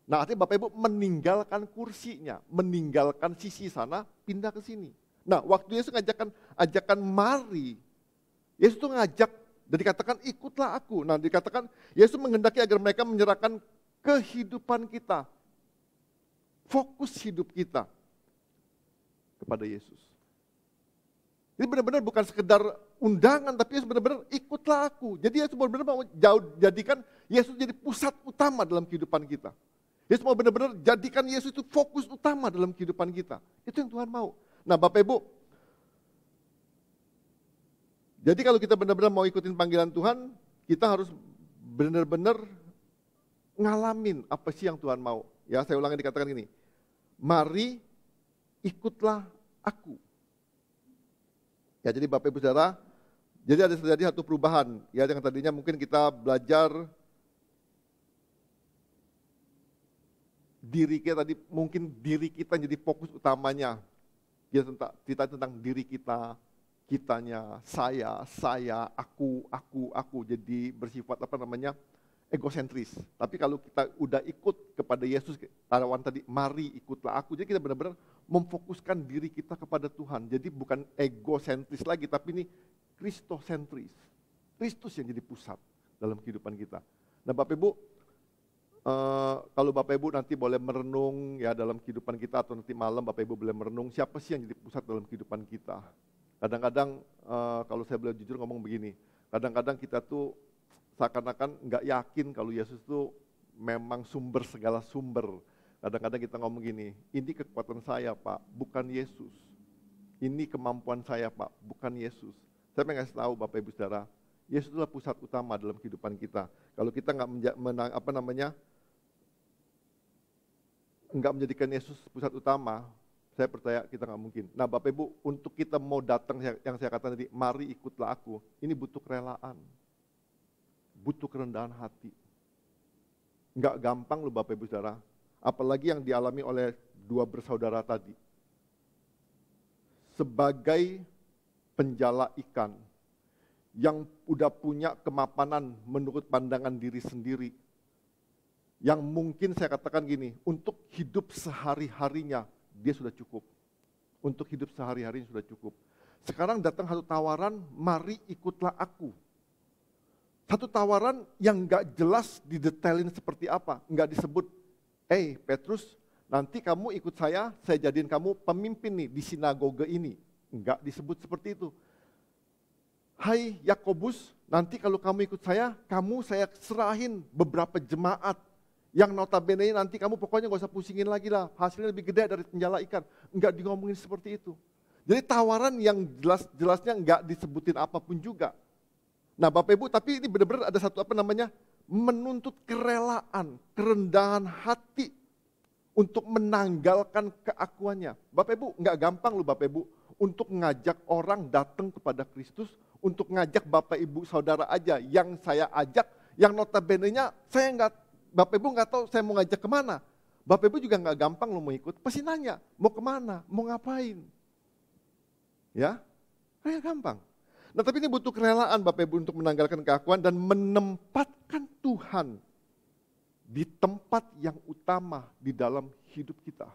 Nah artinya Bapak Ibu meninggalkan kursinya, meninggalkan sisi sana, pindah ke sini. Nah, waktu Yesus ajakan mari, Yesus itu ngajak dan dikatakan ikutlah aku. Nah, dikatakan Yesus menghendaki agar mereka menyerahkan kehidupan kita, fokus hidup kita kepada Yesus. Ini benar-benar bukan sekedar undangan, tapi Yesus benar-benar ikutlah aku. Jadi Yesus benar-benar mau jadikan Yesus jadi pusat utama dalam kehidupan kita. Yesus mau benar-benar jadikan Yesus itu fokus utama dalam kehidupan kita. Itu yang Tuhan mau. Nah Bapak Ibu, jadi kalau kita benar-benar mau ikutin panggilan Tuhan, kita harus benar-benar ngalamin apa sih yang Tuhan mau. Ya saya ulangi dikatakan gini, mari ikutlah aku. Ya jadi Bapak Ibu Saudara, jadi ada terjadi satu perubahan. Ya yang tadinya mungkin kita belajar diri kita tadi, mungkin diri kita jadi fokus utamanya. Kita tentang diri kita, kitanya, saya, aku, jadi bersifat egosentris. Tapi kalau kita udah ikut kepada Yesus, tawaran tadi, mari ikutlah aku. Jadi kita benar-benar memfokuskan diri kita kepada Tuhan. Jadi bukan egosentris lagi, tapi ini kristosentris. Kristus yang jadi pusat dalam kehidupan kita. Nah Bapak Ibu, kalau Bapak Ibu nanti boleh merenung ya dalam kehidupan kita, atau nanti malam Bapak Ibu boleh merenung siapa sih yang jadi pusat dalam kehidupan kita. Kadang-kadang kalau saya boleh jujur ngomong begini, kadang-kadang kita tuh seakan-akan nggak yakin kalau Yesus tuh memang sumber segala sumber. Kadang-kadang kita ngomong gini, ini kekuatan saya Pak, bukan Yesus. Ini kemampuan saya Pak, bukan Yesus. Saya pengen kasih tahu Bapak Ibu Saudara, Yesus itulah pusat utama dalam kehidupan kita. Kalau kita nggak menjadikan Yesus pusat utama, saya percaya kita nggak mungkin. Nah Bapak Ibu, untuk kita mau datang yang saya katakan tadi, mari ikutlah aku, ini butuh kerelaan, butuh kerendahan hati. Nggak gampang loh Bapak Ibu Saudara, apalagi yang dialami oleh dua bersaudara tadi. Sebagai penjala ikan, yang udah punya kemapanan menurut pandangan diri sendiri, yang mungkin saya katakan gini, untuk hidup sehari-harinya dia sudah cukup. Untuk hidup sehari-harinya sudah cukup. Sekarang datang satu tawaran, mari ikutlah aku. Satu tawaran yang gak jelas didetailin seperti apa, gak disebut, Petrus, nanti kamu ikut saya jadiin kamu pemimpin nih di sinagoge ini. Enggak disebut seperti itu. Hai Yakobus, nanti kalau kamu ikut saya serahin beberapa jemaat yang notabene nanti kamu pokoknya gak usah pusingin lagi lah, hasilnya lebih gede dari penjala ikan. Enggak ngomongin seperti itu. Jadi tawaran yang jelas-jelasnya enggak disebutin apapun juga. Nah Bapak Ibu, tapi ini benar-benar ada satu menuntut kerelaan, kerendahan hati untuk menanggalkan keakuannya. Bapak Ibu, enggak gampang loh Bapak Ibu untuk ngajak orang datang kepada Kristus, untuk ngajak Bapak Ibu Saudara aja yang saya ajak, yang notabene-nya saya nggak, Bapak Ibu nggak tahu saya mau ngajak kemana. Bapak Ibu juga nggak gampang lo mau ikut, pasti nanya, mau kemana, mau ngapain. Ya, kayak gampang. Nah tapi ini butuh kerelaan Bapak Ibu untuk menanggalkan keakuan dan menempatkan Tuhan di tempat yang utama di dalam hidup kita.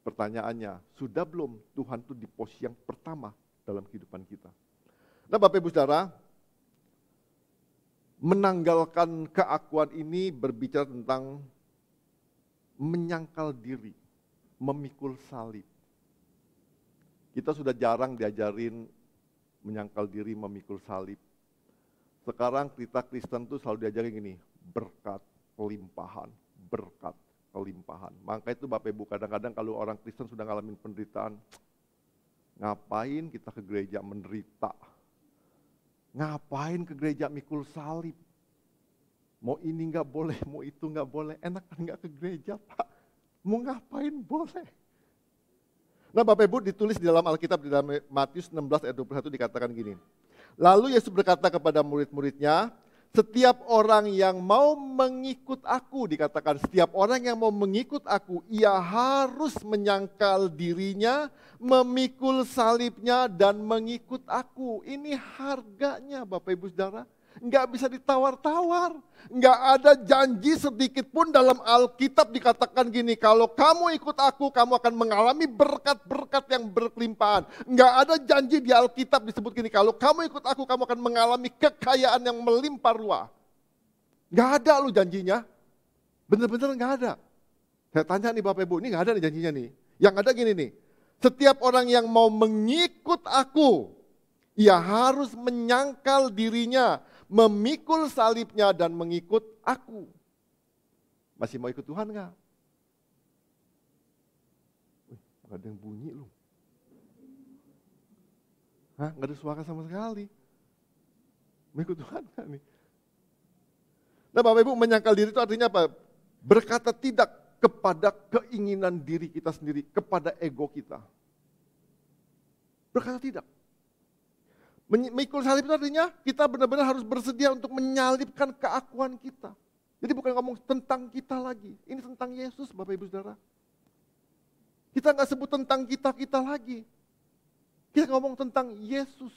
Pertanyaannya, sudah belum Tuhan itu di posisi yang pertama dalam kehidupan kita? Nah Bapak Ibu Saudara, menanggalkan keakuan ini berbicara tentang menyangkal diri, memikul salib. Kita sudah jarang diajarin menyangkal diri, memikul salib. Sekarang kita Kristen tuh selalu diajarin gini, berkat kelimpahan, berkat kelimpahan. Maka itu Bapak Ibu kadang-kadang kalau orang Kristen sudah ngalamin penderitaan, ngapain kita ke gereja menderita? Ngapain ke gereja mikul salib? Mau ini nggak boleh, mau itu nggak boleh. Enak kan nggak ke gereja Pak? Mau ngapain boleh? Nah Bapak Ibu ditulis di dalam Alkitab di dalam Matius 16 ayat 21 dikatakan gini. Lalu Yesus berkata kepada murid-muridnya, setiap orang yang mau mengikut aku, dikatakan setiap orang yang mau mengikut aku, ia harus menyangkal dirinya, memikul salibnya dan mengikut aku. Ini harganya Bapak Ibu Saudara. Nggak bisa ditawar-tawar. Nggak ada janji sedikit pun dalam Alkitab dikatakan gini, kalau kamu ikut aku, kamu akan mengalami berkat-berkat yang berkelimpahan. Nggak ada janji di Alkitab disebut gini, kalau kamu ikut aku, kamu akan mengalami kekayaan yang melimpah ruah. Nggak ada loh janjinya. Bener-bener nggak ada. Saya tanya nih Bapak Ibu, ini nggak ada nih janjinya nih. Yang ada gini nih, setiap orang yang mau mengikut aku, ia harus menyangkal dirinya, memikul salibnya dan mengikut aku. Masih mau ikut Tuhan nggak? Nggak ada yang bunyi loh. Hah? Nggak ada suara sama sekali. Mau ikut Tuhan nggak nih? Nah Bapak Ibu, menyangkal diri itu artinya apa? Berkata tidak kepada keinginan diri kita sendiri, kepada ego kita. Berkata tidak. Memikul salib itu artinya kita benar-benar harus bersedia untuk menyalibkan keakuan kita. Jadi bukan ngomong tentang kita lagi, ini tentang Yesus Bapak Ibu Saudara. Kita nggak sebut tentang kita lagi, kita ngomong tentang Yesus.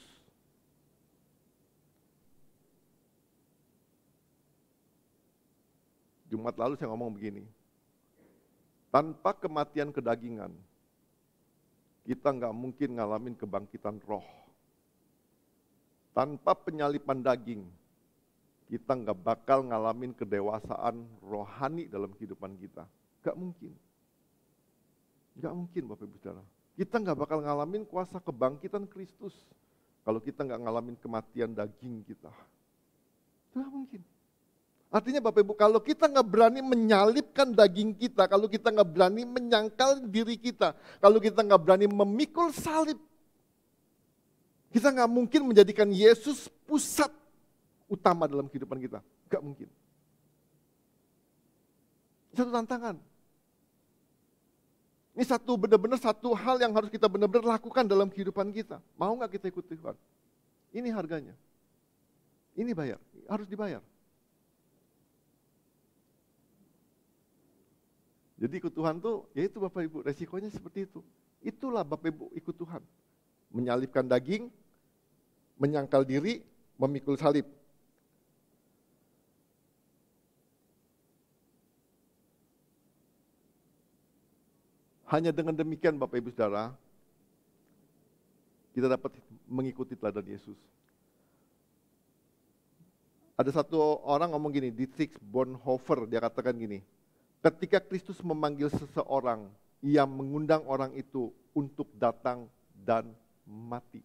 Jumat lalu saya ngomong begini, tanpa kematian kedagingan, kita nggak mungkin ngalamin kebangkitan roh. Tanpa penyalipan daging, kita nggak bakal ngalamin kedewasaan rohani dalam kehidupan kita. Nggak mungkin. Nggak mungkin Bapak Ibu Saudara. Kita nggak bakal ngalamin kuasa kebangkitan Kristus kalau kita nggak ngalamin kematian daging kita. Nggak mungkin. Artinya Bapak Ibu, kalau kita nggak berani menyalipkan daging kita, kalau kita nggak berani menyangkal diri kita, kalau kita nggak berani memikul salib, kita nggak mungkin menjadikan Yesus pusat utama dalam kehidupan kita. Nggak mungkin. Satu tantangan. Ini benar-benar satu hal yang harus kita benar-benar lakukan dalam kehidupan kita. Mau nggak kita ikut Tuhan? Ini harganya. Ini bayar, harus dibayar. Jadi ikut Tuhan tuh, ya itu Bapak Ibu, resikonya seperti itu. Itulah Bapak Ibu ikut Tuhan. Menyalipkan daging, menyangkal diri, memikul salib. Hanya dengan demikian Bapak Ibu Saudara, kita dapat mengikuti teladan Yesus. Ada satu orang ngomong gini, Dietrich Bonhoeffer, dia katakan gini, ketika Kristus memanggil seseorang, ia mengundang orang itu untuk datang dan mati.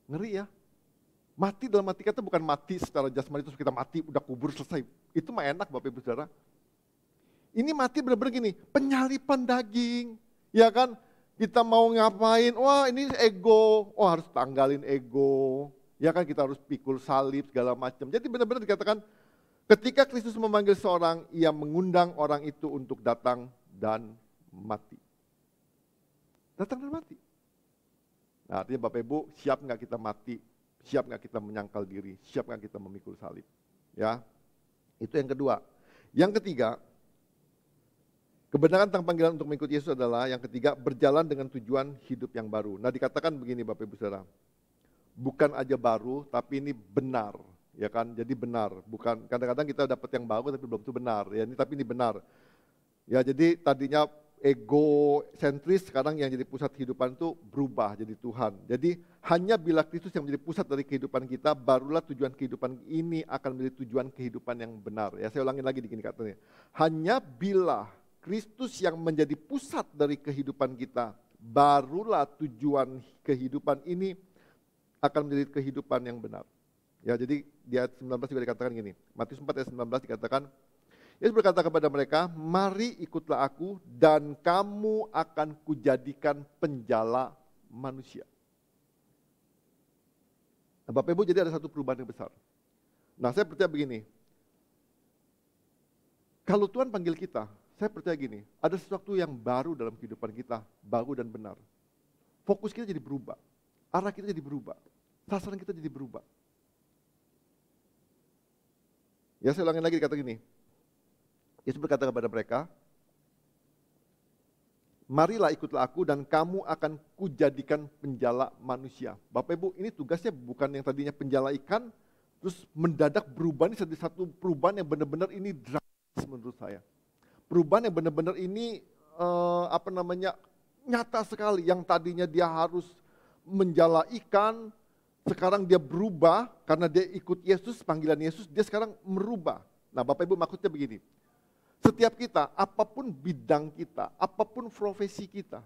Ngeri ya. Mati dalam arti kata bukan mati secara jasmani terus kita mati, udah kubur selesai. Itu mah enak Bapak Ibu Saudara. Ini mati benar-benar gini, penyalipan daging. Ya kan, kita mau ngapain, wah ini ego, oh harus tanggalin ego. Ya kan, kita harus pikul salib segala macam. Jadi benar-benar dikatakan, ketika Kristus memanggil seorang, ia mengundang orang itu untuk datang dan mati. Datang dan mati. Nah, artinya Bapak Ibu, siap nggak kita mati? Siap nggak kita menyangkal diri? Siap nggak kita memikul salib? Ya, itu yang kedua. Yang ketiga, kebenaran tentang panggilan untuk mengikuti Yesus adalah yang ketiga, berjalan dengan tujuan hidup yang baru. Nah, dikatakan begini Bapak Ibu Saudara, bukan aja baru, tapi ini benar, ya kan? Jadi benar, bukan kadang-kadang kita dapat yang baru tapi belum tentu benar. Ya, tapi ini benar. Ya, jadi tadinya ego sentris, sekarang yang jadi pusat kehidupan itu berubah jadi Tuhan. Jadi hanya bila Kristus yang menjadi pusat dari kehidupan kita, barulah tujuan kehidupan ini akan menjadi tujuan kehidupan yang benar. Ya, saya ulangin lagi di gini katanya. Hanya bila Kristus yang menjadi pusat dari kehidupan kita, barulah tujuan kehidupan ini akan menjadi kehidupan yang benar. Ya, jadi di ayat 19 juga dikatakan gini. Matius 4 ayat 19 dikatakan, Yesus berkata kepada mereka, mari ikutlah aku dan kamu akan kujadikan penjala manusia. Nah, Bapak Ibu, jadi ada satu perubahan yang besar. Nah, saya percaya begini, kalau Tuhan panggil kita, saya percaya gini, ada sesuatu yang baru dalam kehidupan kita, baru dan benar. Fokus kita jadi berubah, arah kita jadi berubah, sasaran kita jadi berubah. Ya, saya ulangin lagi dikata gini, Yesus berkata kepada mereka, marilah ikutlah aku dan kamu akan kujadikan penjala manusia. Bapak Ibu, ini tugasnya bukan yang tadinya penjala ikan, terus mendadak berubah, ini satu perubahan yang benar-benar ini drastis menurut saya. Perubahan yang benar-benar ini nyata sekali. Yang tadinya dia harus menjala ikan, sekarang dia berubah karena dia ikut Yesus, panggilan Yesus, dia sekarang merubah. Nah, Bapak Ibu, maksudnya begini. Setiap kita, apapun bidang kita, apapun profesi kita,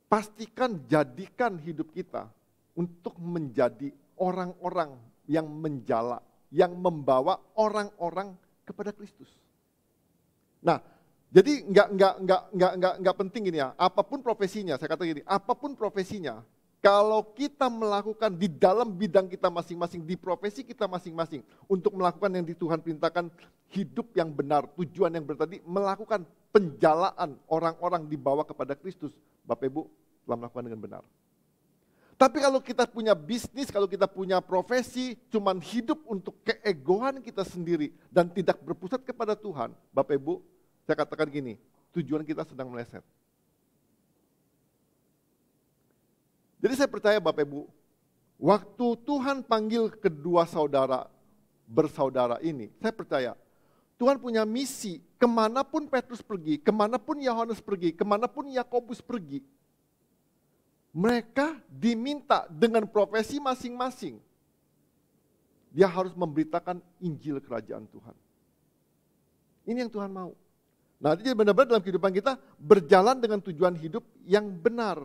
pastikan jadikan hidup kita untuk menjadi orang-orang yang menjala, yang membawa orang-orang kepada Kristus. Nah, jadi nggak penting gini ya. Apapun profesinya, saya kata gini, apapun profesinya, kalau kita melakukan di dalam bidang kita masing-masing, di profesi kita masing-masing, untuk melakukan yang di Tuhan perintahkan, hidup yang benar, tujuan yang benar tadi, melakukan penjalaan orang-orang dibawa kepada Kristus, Bapak Ibu telah melakukan dengan benar. Tapi kalau kita punya bisnis, kalau kita punya profesi, cuman hidup untuk keegoan kita sendiri, dan tidak berpusat kepada Tuhan, Bapak Ibu, saya katakan gini, tujuan kita sedang meleset. Jadi saya percaya Bapak Ibu, waktu Tuhan panggil kedua bersaudara ini, saya percaya Tuhan punya misi, kemanapun Petrus pergi, kemanapun Yohanes pergi, kemanapun Yakobus pergi, mereka diminta dengan profesi masing-masing, dia harus memberitakan Injil Kerajaan Tuhan. Ini yang Tuhan mau. Nah, jadi benar-benar dalam kehidupan kita berjalan dengan tujuan hidup yang benar.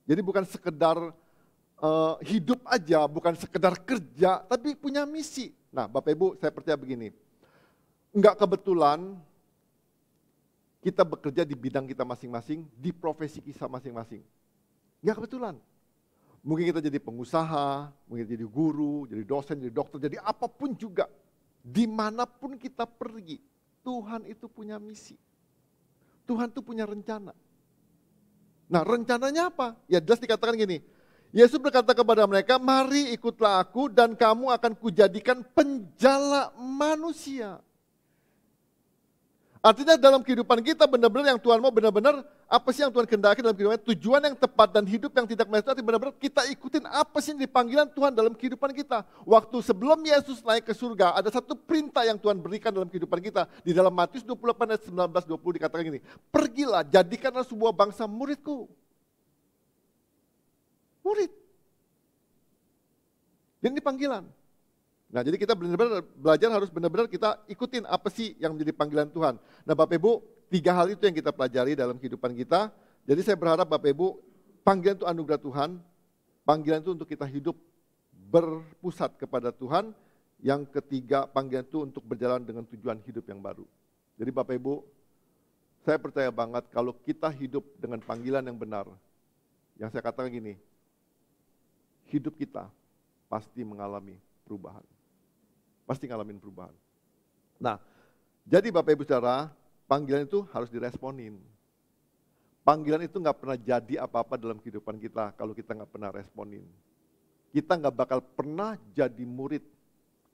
Jadi bukan sekedar hidup aja, bukan sekedar kerja, tapi punya misi. Nah, Bapak Ibu, saya percaya begini, enggak kebetulan kita bekerja di bidang kita masing-masing, di profesi kita masing-masing. Enggak kebetulan. Mungkin kita jadi pengusaha, mungkin jadi guru, jadi dosen, jadi dokter, jadi apapun juga. Dimanapun kita pergi, Tuhan itu punya misi. Tuhan itu punya rencana. Nah, rencananya apa? Ya jelas dikatakan gini, Yesus berkata kepada mereka, mari ikutlah aku dan kamu akan kujadikan penjala manusia. Artinya dalam kehidupan kita benar-benar yang Tuhan mau, benar-benar apa sih yang Tuhan kehendaki dalam kehidupan, tujuan yang tepat dan hidup yang tidak meleset, benar-benar kita ikutin apa sih yang dipanggilan Tuhan dalam kehidupan kita. Waktu sebelum Yesus naik ke surga, ada satu perintah yang Tuhan berikan dalam kehidupan kita. Di dalam Matius 28 ayat 19-20 dikatakan gini, pergilah, jadikanlah sebuah bangsa muridku. Murid. Ini panggilan. Nah, jadi kita benar-benar belajar harus benar-benar kita ikutin apa sih yang menjadi panggilan Tuhan. Nah, Bapak Ibu, 3 hal itu yang kita pelajari dalam kehidupan kita. Jadi saya berharap Bapak Ibu, panggilan itu anugerah Tuhan, panggilan itu untuk kita hidup berpusat kepada Tuhan. Yang ketiga, panggilan itu untuk berjalan dengan tujuan hidup yang baru. Jadi Bapak Ibu, saya percaya banget kalau kita hidup dengan panggilan yang benar, yang saya katakan gini, hidup kita pasti mengalami perubahan. Pasti ngalamin perubahan. Nah, jadi Bapak Ibu Saudara, panggilan itu harus diresponin. Panggilan itu nggak pernah jadi apa-apa dalam kehidupan kita kalau kita nggak pernah responin. Kita nggak bakal pernah jadi murid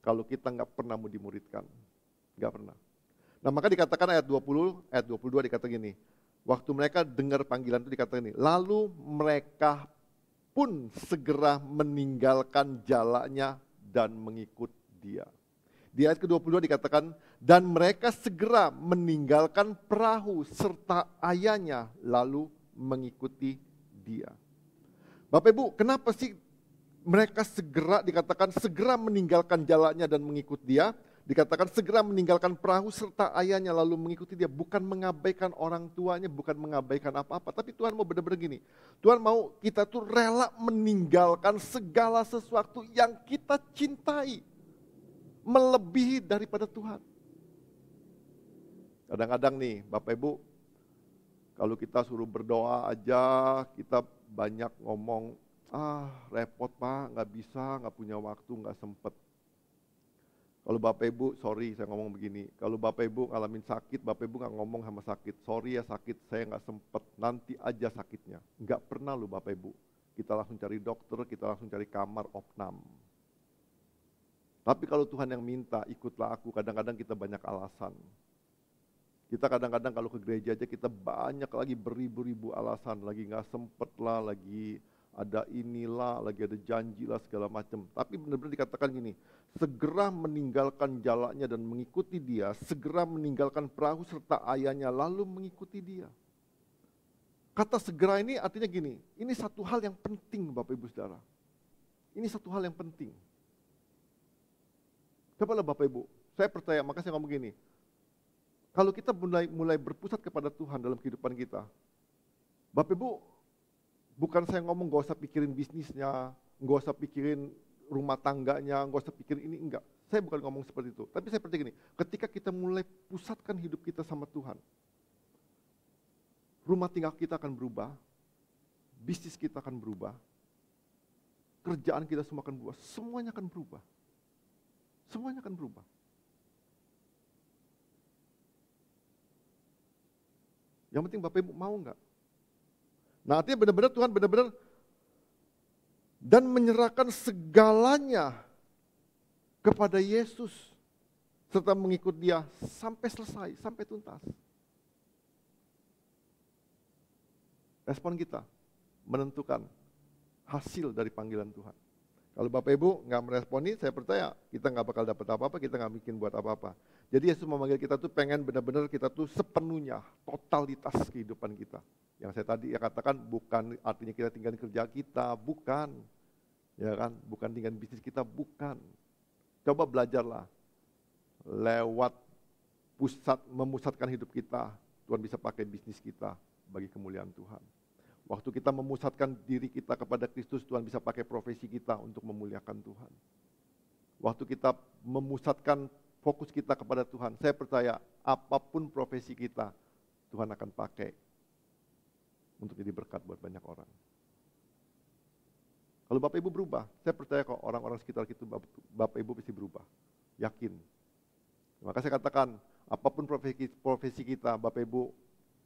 kalau kita nggak pernah mau dimuridkan. Nggak pernah. Nah maka dikatakan ayat 20, ayat 22 dikatakan gini. Waktu mereka dengar panggilan itu dikatakan ini. Lalu mereka pun segera meninggalkan jalannya dan mengikut dia. Di ayat ke-22 dikatakan, dan mereka segera meninggalkan perahu serta ayahnya lalu mengikuti dia. Bapak Ibu, kenapa sih mereka segera dikatakan segera meninggalkan jalannya dan mengikut dia? Dikatakan segera meninggalkan perahu serta ayahnya lalu mengikuti dia. Bukan mengabaikan orang tuanya, bukan mengabaikan apa-apa. Tapi Tuhan mau benar-benar gini. Tuhan mau kita tuh rela meninggalkan segala sesuatu yang kita cintai. Melebihi daripada Tuhan. Kadang-kadang nih Bapak Ibu, kalau kita suruh berdoa aja, kita banyak ngomong, repot Pak, nggak bisa, nggak punya waktu, nggak sempet. Kalau Bapak Ibu, sorry saya ngomong begini, kalau Bapak Ibu ngalamin sakit, Bapak Ibu nggak ngomong sama sakit, sorry ya sakit, saya nggak sempet, nanti aja sakitnya. Nggak pernah loh Bapak Ibu, kita langsung cari dokter, kita langsung cari kamar opnam. Tapi kalau Tuhan yang minta, ikutlah aku, kadang-kadang kita banyak alasan. Kita kadang-kadang kalau ke gereja aja kita banyak lagi beribu-ribu alasan, lagi nggak sempet lah, lagi ada inilah, lagi ada janji lah segala macam. Tapi benar-benar dikatakan gini, segera meninggalkan jalannya dan mengikuti dia, segera meninggalkan perahu serta ayahnya lalu mengikuti dia. Kata segera ini artinya gini, ini satu hal yang penting Bapak Ibu Saudara. Ini satu hal yang penting. Cobalah Bapak Ibu, saya percaya, maka saya ngomong gini, kalau kita mulai berpusat kepada Tuhan dalam kehidupan kita, Bapak Ibu, bukan saya ngomong gak usah pikirin bisnisnya, gak usah pikirin rumah tangganya, gak usah pikirin ini, enggak. Saya bukan ngomong seperti itu, tapi saya percaya gini, ketika kita mulai pusatkan hidup kita sama Tuhan, rumah tinggal kita akan berubah, bisnis kita akan berubah, kerjaan kita semua akan berubah, semuanya akan berubah. Semuanya akan berubah. Yang penting Bapak Ibu mau enggak? Nah artinya benar-benar Tuhan benar-benar dan menyerahkan segalanya kepada Yesus serta mengikut dia sampai selesai, sampai tuntas. Respon kita menentukan hasil dari panggilan Tuhan. Kalau Bapak Ibu nggak meresponi, saya percaya kita nggak bakal dapat apa-apa, kita nggak bikin buat apa-apa. Jadi Yesus memanggil kita tuh pengen benar-benar kita tuh sepenuhnya, totalitas kehidupan kita. Yang saya tadi katakan bukan artinya kita tinggalin kerja kita, bukan. Ya kan, bukan tinggalin bisnis kita, bukan. Coba belajarlah lewat memusatkan hidup kita, Tuhan bisa pakai bisnis kita bagi kemuliaan Tuhan. Waktu kita memusatkan diri kita kepada Kristus, Tuhan bisa pakai profesi kita untuk memuliakan Tuhan. Waktu kita memusatkan fokus kita kepada Tuhan, saya percaya apapun profesi kita, Tuhan akan pakai untuk jadi berkat buat banyak orang. Kalau Bapak Ibu berubah, saya percaya kok orang-orang sekitar kita, Bapak Ibu pasti berubah. Yakin. Maka saya katakan, apapun profesi kita, Bapak Ibu,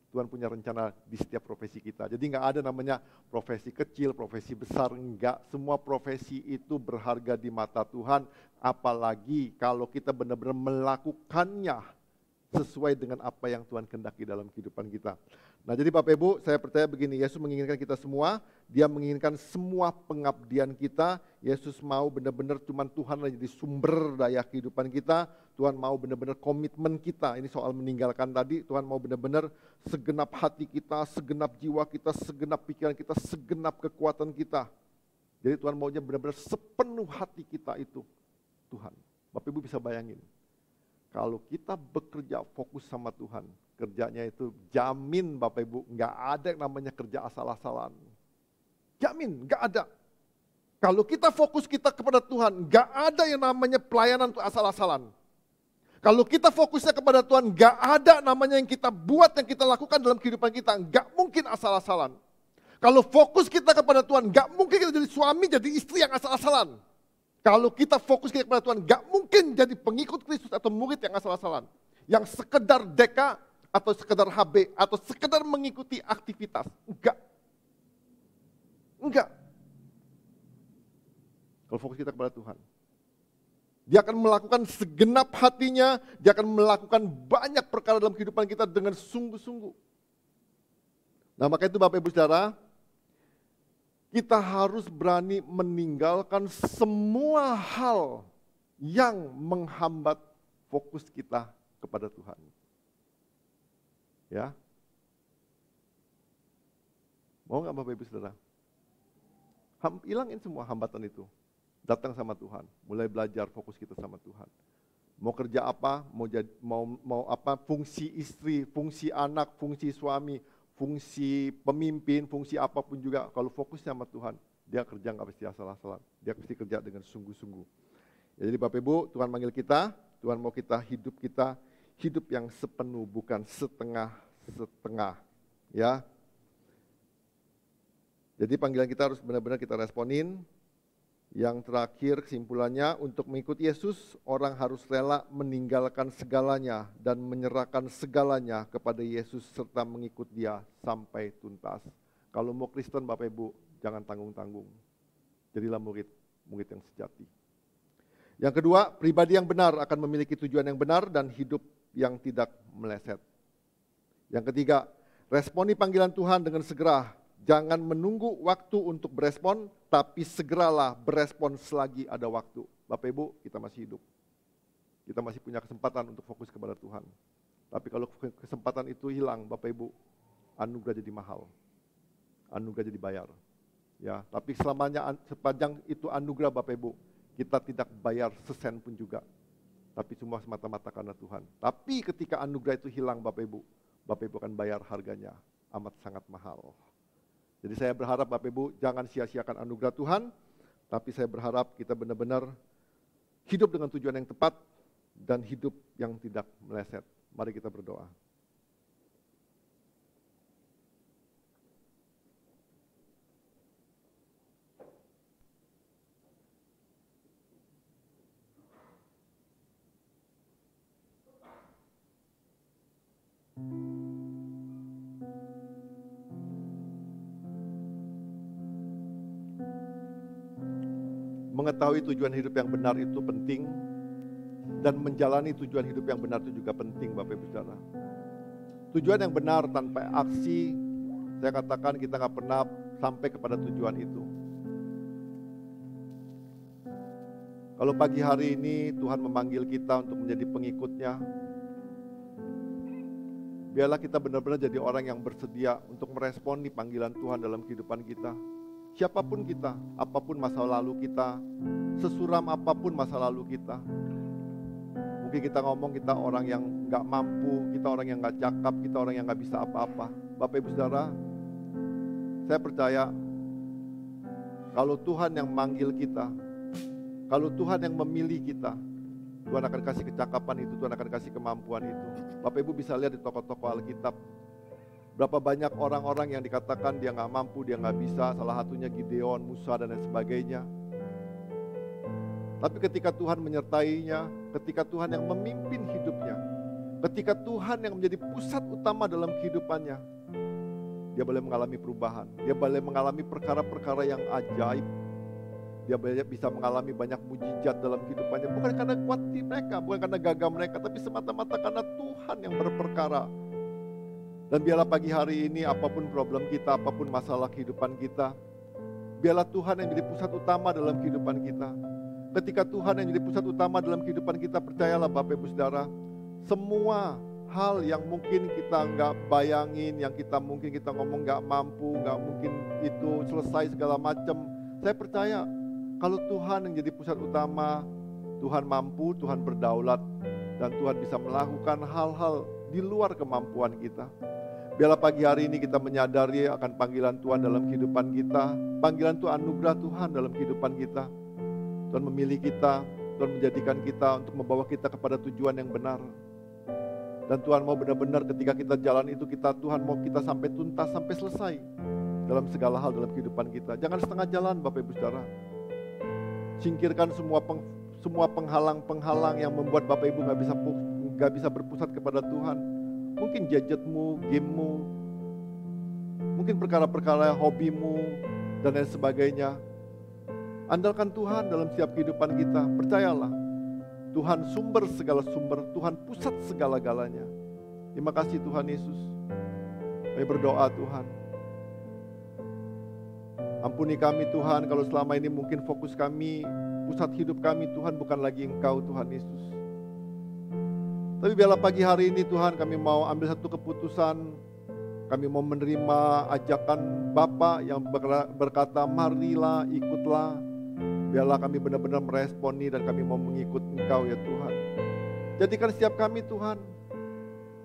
Tuhan punya rencana di setiap profesi kita. Jadi nggak ada namanya profesi kecil, profesi besar, enggak. Semua profesi itu berharga di mata Tuhan, apalagi kalau kita benar-benar melakukannya sesuai dengan apa yang Tuhan kehendaki dalam kehidupan kita. Nah jadi Bapak Ibu, saya percaya begini, Yesus menginginkan kita semua, Dia menginginkan semua pengabdian kita. Yesus mau benar-benar cuman Tuhan jadi sumber daya kehidupan kita. Tuhan mau benar-benar komitmen kita, ini soal meninggalkan tadi, Tuhan mau benar-benar segenap hati kita, segenap jiwa kita, segenap pikiran kita, segenap kekuatan kita. Jadi Tuhan maunya benar-benar sepenuh hati kita itu Tuhan. Bapak Ibu bisa bayangin, kalau kita bekerja fokus sama Tuhan, kerjanya itu jamin Bapak Ibu, nggak ada yang namanya kerja asal-asalan. Jamin, nggak ada. Kalau kita fokus kita kepada Tuhan, nggak ada yang namanya pelayanan itu asal-asalan. Kalau kita fokusnya kepada Tuhan, nggak ada namanya yang kita buat, yang kita lakukan dalam kehidupan kita, nggak mungkin asal-asalan. Kalau fokus kita kepada Tuhan, nggak mungkin kita jadi suami, jadi istri yang asal-asalan. Kalau kita fokus kita kepada Tuhan, nggak mungkin jadi pengikut Kristus atau murid yang asal-asalan. Yang sekedar deka atau sekedar HB, atau sekedar mengikuti aktivitas. Enggak. Kalau fokus kita kepada Tuhan. Dia akan melakukan segenap hatinya, dia akan melakukan banyak perkara dalam kehidupan kita dengan sungguh-sungguh. Nah, maka itu Bapak Ibu Saudara, kita harus berani meninggalkan semua hal yang menghambat fokus kita kepada Tuhan. Ya. Mau nggak Bapak Ibu Saudara? Hilangin semua hambatan itu. Datang sama Tuhan, mulai belajar fokus kita sama Tuhan. Mau kerja apa, mau apa, fungsi istri, fungsi anak, fungsi suami, fungsi pemimpin, fungsi apapun juga, kalau fokusnya sama Tuhan, dia kerja nggak pasti asal-asalan, dia pasti kerja dengan sungguh-sungguh. Jadi Bapak Ibu, Tuhan manggil kita, Tuhan mau kita hidup yang sepenuh, bukan setengah-setengah. Ya. Jadi panggilan kita harus benar-benar kita responin. Yang terakhir kesimpulannya, untuk mengikuti Yesus, orang harus rela meninggalkan segalanya dan menyerahkan segalanya kepada Yesus serta mengikut Dia sampai tuntas. Kalau mau Kristen Bapak Ibu, jangan tanggung-tanggung. Jadilah murid yang sejati. Yang kedua, pribadi yang benar akan memiliki tujuan yang benar dan hidup yang tidak meleset. Yang ketiga, responi panggilan Tuhan dengan segera. Jangan menunggu waktu untuk berespon, tapi segeralah berespon selagi ada waktu. Bapak Ibu, kita masih hidup. Kita masih punya kesempatan untuk fokus kepada Tuhan. Tapi kalau kesempatan itu hilang, Bapak Ibu, anugerah jadi mahal. Anugerah jadi bayar. Ya, tapi sepanjang itu anugerah Bapak Ibu, kita tidak bayar sesen pun juga. Tapi cuma semata-mata karena Tuhan. Tapi ketika anugerah itu hilang Bapak Ibu akan bayar harganya amat sangat mahal. Jadi saya berharap Bapak Ibu jangan sia-siakan anugerah Tuhan, tapi saya berharap kita benar-benar hidup dengan tujuan yang tepat dan hidup yang tidak meleset. Mari kita berdoa. Mengetahui tujuan hidup yang benar itu penting, dan menjalani tujuan hidup yang benar itu juga penting Bapak Ibu Saudara. Tujuan yang benar tanpa aksi, saya katakan kita nggak pernah sampai kepada tujuan itu. Kalau pagi hari ini Tuhan memanggil kita untuk menjadi pengikutnya, biarlah kita benar-benar jadi orang yang bersedia untuk meresponi panggilan Tuhan dalam kehidupan kita. Siapapun kita, apapun masa lalu kita, sesuram apapun masa lalu kita. Mungkin kita ngomong kita orang yang gak mampu, kita orang yang gak cakap, kita orang yang gak bisa apa-apa. Bapak Ibu Saudara, saya percaya kalau Tuhan yang manggil kita, kalau Tuhan yang memilih kita, Tuhan akan kasih kecakapan itu, Tuhan akan kasih kemampuan itu. Bapak Ibu bisa lihat di tokoh-tokoh Alkitab, berapa banyak orang-orang yang dikatakan dia nggak mampu, dia nggak bisa, salah satunya Gideon, Musa, dan lain sebagainya. Tapi ketika Tuhan menyertainya, ketika Tuhan yang memimpin hidupnya, ketika Tuhan yang menjadi pusat utama dalam kehidupannya, dia boleh mengalami perubahan, dia boleh mengalami perkara-perkara yang ajaib, dia bisa mengalami banyak mujizat dalam kehidupannya, bukan karena kuat mereka, bukan karena gagah mereka, tapi semata-mata karena Tuhan yang berperkara. Dan biarlah pagi hari ini apapun problem kita, apapun masalah kehidupan kita, biarlah Tuhan yang jadi pusat utama dalam kehidupan kita. Ketika Tuhan yang jadi pusat utama dalam kehidupan kita, percayalah Bapak Ibu Saudara, semua hal yang mungkin kita nggak bayangin, yang mungkin kita ngomong nggak mampu, nggak mungkin itu selesai segala macam. Saya percaya kalau Tuhan yang jadi pusat utama, Tuhan mampu, Tuhan berdaulat, dan Tuhan bisa melakukan hal-hal di luar kemampuan kita. Biarlah pagi hari ini kita menyadari akan panggilan Tuhan dalam kehidupan kita. Panggilan itu anugerah Tuhan dalam kehidupan kita. Tuhan memilih kita, Tuhan menjadikan kita untuk membawa kita kepada tujuan yang benar. Dan Tuhan mau benar-benar ketika kita jalan itu, Tuhan mau kita sampai tuntas, sampai selesai dalam segala hal dalam kehidupan kita. Jangan setengah jalan Bapak Ibu Saudara. Singkirkan semua penghalang-penghalang yang membuat Bapak Ibu nggak bisa berpusat kepada Tuhan. mungkin gadgetmu, gamemu, mungkin perkara-perkara hobimu, dan lain sebagainya. Andalkan Tuhan dalam setiap kehidupan kita. Percayalah, Tuhan sumber segala sumber, Tuhan pusat segala-galanya. Terima kasih Tuhan Yesus. Kami berdoa Tuhan. Ampuni kami Tuhan kalau selama ini mungkin fokus kami, pusat hidup kami Tuhan bukan lagi Engkau Tuhan Yesus. Tapi biarlah pagi hari ini Tuhan kami mau ambil satu keputusan. Kami mau menerima ajakan Bapa yang berkata, marilah, ikutlah. Biarlah kami benar-benar meresponi dan kami mau mengikut Engkau ya Tuhan. Jadikan setiap kami Tuhan,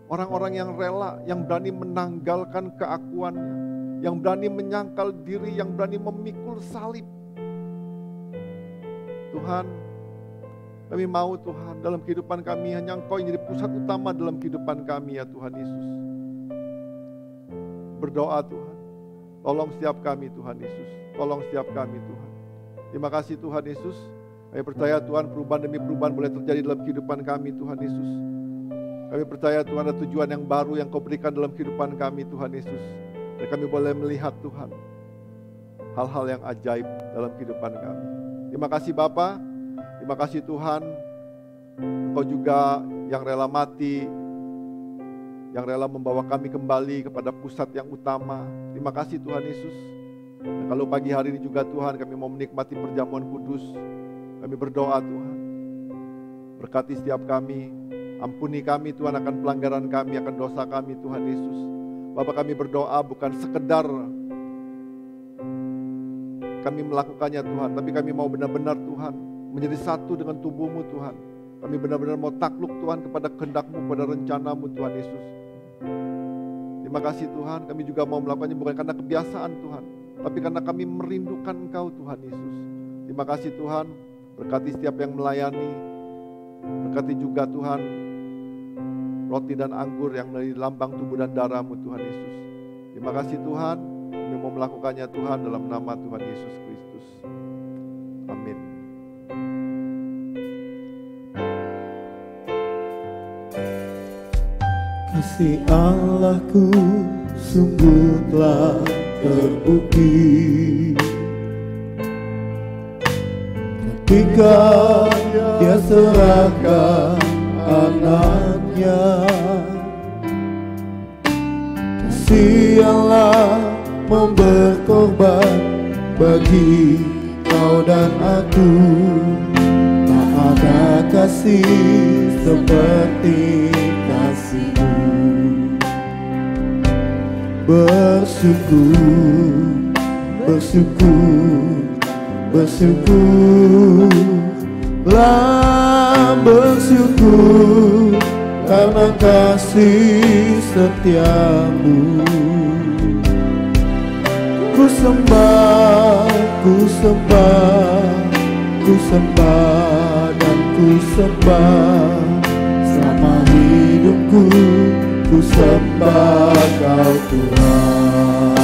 orang-orang yang rela, yang berani menanggalkan keakuannya, yang berani menyangkal diri, yang berani memikul salib. Tuhan, kami mau Tuhan, dalam kehidupan kami hanya Engkau yang jadi pusat utama dalam kehidupan kami ya Tuhan Yesus. Berdoa Tuhan, tolong setiap kami Tuhan Yesus, tolong setiap kami Tuhan. Terima kasih Tuhan Yesus. Kami percaya Tuhan perubahan demi perubahan boleh terjadi dalam kehidupan kami Tuhan Yesus. Kami percaya Tuhan ada tujuan yang baru yang Kau berikan dalam kehidupan kami Tuhan Yesus. Dan kami boleh melihat Tuhan hal-hal yang ajaib dalam kehidupan kami. Terima kasih Bapa. Terima kasih Tuhan. Engkau juga yang rela mati, yang rela membawa kami kembali kepada pusat yang utama. Terima kasih Tuhan Yesus. Dan kalau pagi hari ini juga Tuhan kami mau menikmati perjamuan kudus, kami berdoa Tuhan, berkati setiap kami, ampuni kami Tuhan akan pelanggaran kami, akan dosa kami Tuhan Yesus. Bapa kami berdoa bukan sekedar kami melakukannya Tuhan, tapi kami mau benar-benar Tuhan menjadi satu dengan tubuh-Mu Tuhan. Kami benar-benar mau takluk Tuhan kepada kehendak-Mu, kepada rencana-Mu Tuhan Yesus. Terima kasih Tuhan, kami juga mau melakukannya bukan karena kebiasaan Tuhan, tapi karena kami merindukan Engkau Tuhan Yesus. Terima kasih Tuhan, berkati setiap yang melayani, berkati juga Tuhan roti dan anggur yang menjadi lambang tubuh dan darah-Mu Tuhan Yesus. Terima kasih Tuhan, kami mau melakukannya Tuhan dalam nama Tuhan Yesus Kristus. Amin. Kasih Allahku sungguh telah terbukti ketika Dia serahkan anaknya. Kasih Allah mau berkorban bagi kau dan aku. Tak ada kasih seperti kasih-Mu. Bersyukur, bersyukur, bersyukurlah, bersyukur karena kasih setia-Mu. Ku sembah, ku sembah, ku sembah dan ku sembah selama hidupku. Ku sembah Kau Tuhan.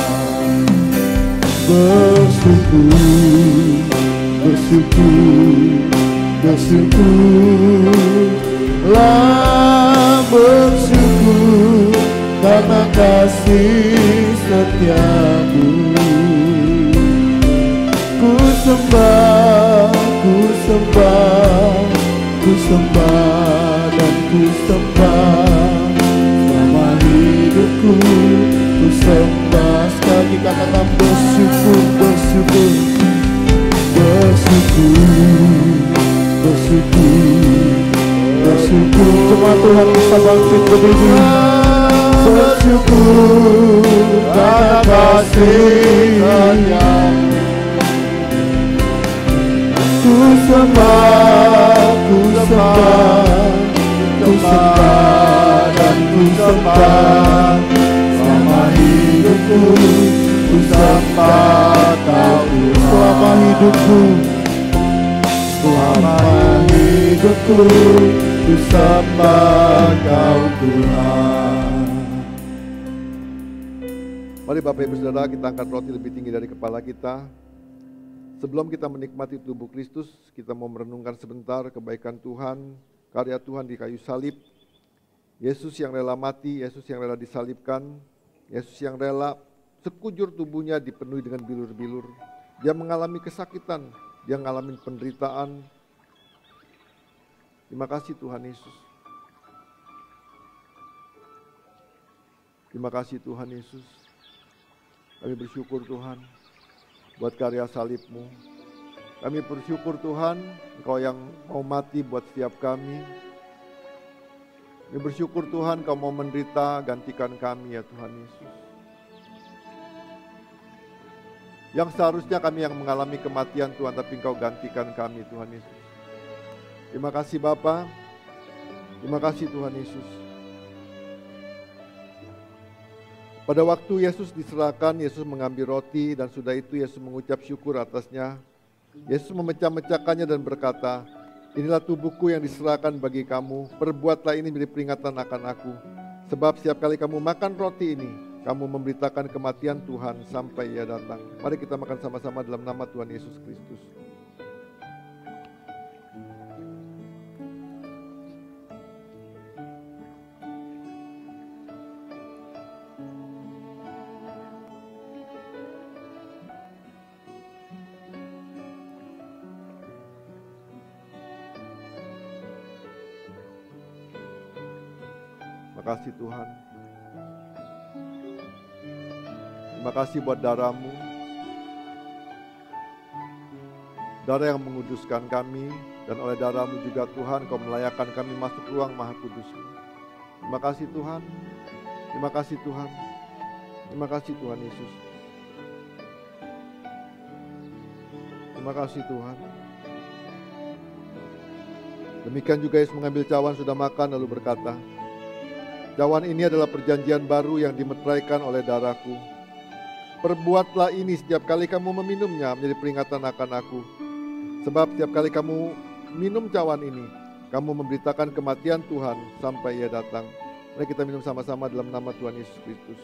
Bersyukur, bersyukur, bersyukurlah, bersyukur karena kasih setia-Mu. Ku sembah, ku sembah, ku sembah dan ku sembah selama hidupku. Ku sembah, sekali katakan bersyukur, bersyukur, bersyukur, bersyukur, bersyukur. Cuma Tuhan bisa bangkit berdiri. Bersyukur karena kasih-Nya. Ku sembah, ku sembah, ku sembah dan ku sembah selama hidupku. Ku sembah Kau Tuhan. Selama hidupku, selama hidupku, ku sembah Kau Tuhan. Mari Bapak Ibu Saudara, kita angkat roti lebih tinggi dari kepala kita. Sebelum kita menikmati tubuh Kristus, kita mau merenungkan sebentar kebaikan Tuhan, karya Tuhan di kayu salib, Yesus yang rela mati, Yesus yang rela disalibkan, Yesus yang rela sekujur tubuhnya dipenuhi dengan bilur-bilur. Dia mengalami kesakitan, dia mengalami penderitaan. Terima kasih Tuhan Yesus. Terima kasih Tuhan Yesus. Kami bersyukur Tuhan buat karya salib-Mu. Kami bersyukur Tuhan, Engkau yang mau mati buat setiap kami. Kami bersyukur Tuhan, Kau mau menderita, gantikan kami ya Tuhan Yesus. Yang seharusnya kami yang mengalami kematian Tuhan, tapi Engkau gantikan kami Tuhan Yesus. Terima kasih Bapa. Terima kasih Tuhan Yesus. Pada waktu Yesus diserahkan, Yesus mengambil roti dan sudah itu Yesus mengucap syukur atasnya. Yesus memecah-mecahkannya dan berkata, inilah tubuhku yang diserahkan bagi kamu, perbuatlah ini menjadi peringatan akan aku. Sebab setiap kali kamu makan roti ini, kamu memberitakan kematian Tuhan sampai Ia datang. Mari kita makan sama-sama dalam nama Tuhan Yesus Kristus. Terima kasih Tuhan. Terima kasih buat darah-Mu. Darah yang menguduskan kami, dan oleh darah-Mu juga Tuhan Kau melayakkan kami masuk ruang Maha Kudus-Mu. Terima kasih Tuhan. Terima kasih Tuhan. Terima kasih Tuhan Yesus. Terima kasih Tuhan. Demikian juga Yesus mengambil cawan sudah makan lalu berkata, cawan ini adalah perjanjian baru yang dimeteraikan oleh darahku. Perbuatlah ini setiap kali kamu meminumnya menjadi peringatan akan aku. Sebab setiap kali kamu minum cawan ini, kamu memberitakan kematian Tuhan sampai Ia datang. Mari kita minum sama-sama dalam nama Tuhan Yesus Kristus.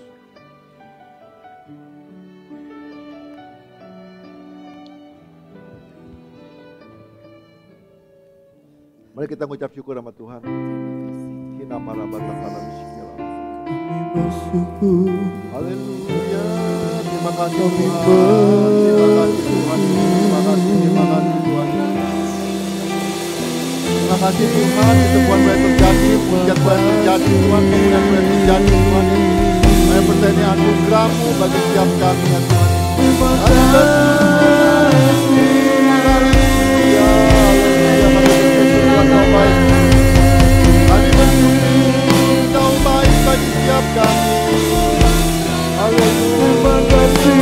Mari kita mengucap syukur sama Tuhan. Kami bersyukur. Haleluya. Terima kasih Kami Tuhan. Terima kasih Tuhan. Terima kasih Tuhan. Terima kasih Tuhan. Kesembuhan boleh terjadi, pujian boleh terjadi Tuhan, kemuliaan boleh terjadi Tuhan. Saya percaya ini anugerah-Mu bagi setiap kami ya Tuhan. Terima kasih. Haleluya. Kami bersyukur Kau baik bagi setiap kami. Haleluya. Terima kasih.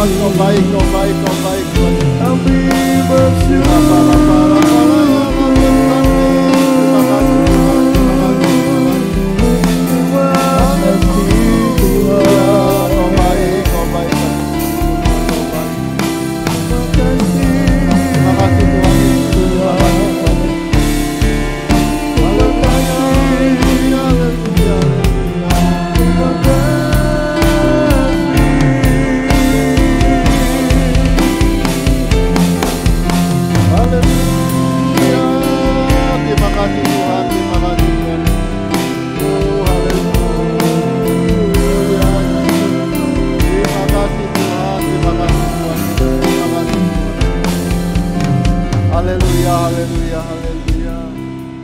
Kau baik, kau baik, kau baik. Kami bersyukur.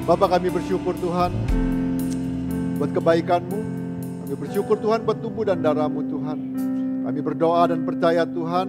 Bapak, kami bersyukur Tuhan buat kebaikan-Mu. Kami bersyukur Tuhan buat tubuh dan darah-Mu Tuhan. Kami berdoa dan percaya Tuhan,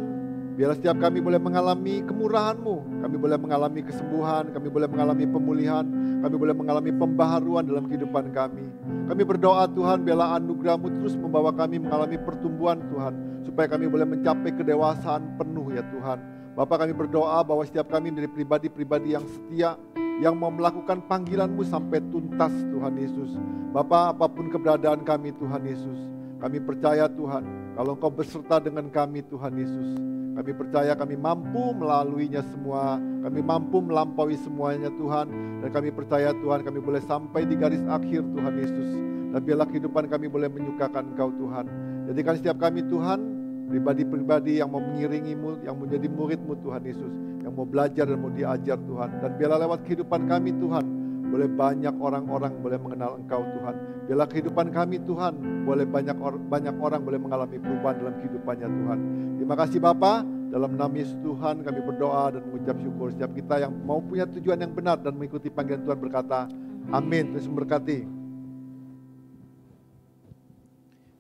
biar setiap kami boleh mengalami kemurahan-Mu. Kami boleh mengalami kesembuhan, kami boleh mengalami pemulihan, kami boleh mengalami pembaharuan dalam kehidupan kami. Kami berdoa Tuhan, biarlah anugerah-Mu terus membawa kami mengalami pertumbuhan Tuhan, supaya kami boleh mencapai kedewasaan penuh ya Tuhan. Bapak, kami berdoa bahwa setiap kami menjadi pribadi-pribadi yang setia, yang mau melakukan panggilan-Mu sampai tuntas Tuhan Yesus. Bapak, apapun keberadaan kami Tuhan Yesus, Kami percaya Tuhan, kalau Engkau beserta dengan kami Tuhan Yesus, kami percaya kami mampu melaluinya semua, kami mampu melampaui semuanya Tuhan, dan kami percaya Tuhan kami boleh sampai di garis akhir Tuhan Yesus, dan biarlah kehidupan kami boleh menyukakan Engkau Tuhan. Jadikan setiap kami Tuhan, pribadi-pribadi yang mau mengiringi-Mu, yang menjadi murid-Mu Tuhan Yesus, yang mau belajar dan mau diajar Tuhan, dan biarlah lewat kehidupan kami Tuhan, boleh banyak orang-orang boleh mengenal Engkau Tuhan. Biarlah kehidupan kami Tuhan, boleh banyak orang boleh mengalami perubahan dalam kehidupannya Tuhan. Terima kasih Bapa, dalam nama Yesus Tuhan kami berdoa dan mengucap syukur. Setiap kita yang mau punya tujuan yang benar dan mengikuti panggilan Tuhan berkata, amin. Tuhan memberkati.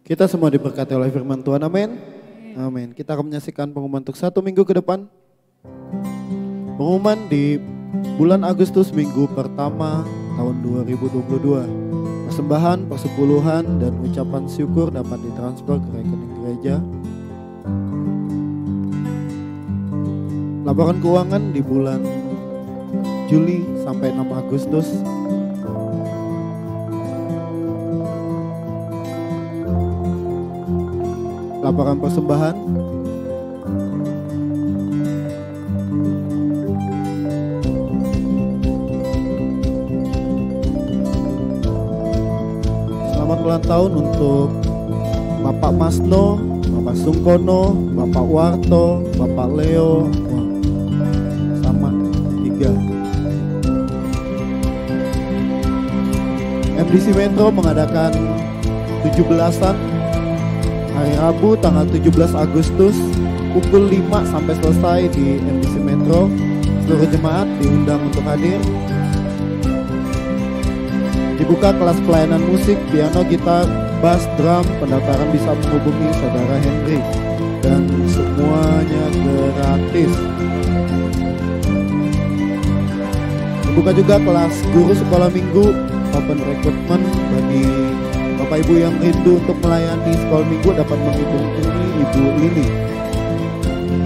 Kita semua diberkati oleh firman Tuhan, amin. Amin. Kita akan menyaksikan pengumuman untuk 1 minggu ke depan. Pengumuman di bulan Agustus minggu pertama tahun 2022. Persembahan, persepuluhan, dan ucapan syukur dapat ditransfer ke rekening gereja. Laporan keuangan di bulan Juli sampai 6 Agustus. Laporan persembahan. Selamat ulang tahun untuk Bapak Masno, Bapak Sungkono, Bapak Warto, Bapak Leo, sama 3. MDC Metro mengadakan 17-an hari Rabu tanggal 17 Agustus pukul 5 sampai selesai di MDC Metro. Seluruh jemaat diundang untuk hadir. Dibuka kelas pelayanan musik, piano, gitar, bass, drum. Pendaftaran bisa menghubungi Saudara Henry dan semuanya gratis. Dibuka juga kelas guru sekolah minggu, open recruitment bagi Bapak Ibu yang rindu untuk melayani sekolah minggu dapat menghubungi Ibu Lili.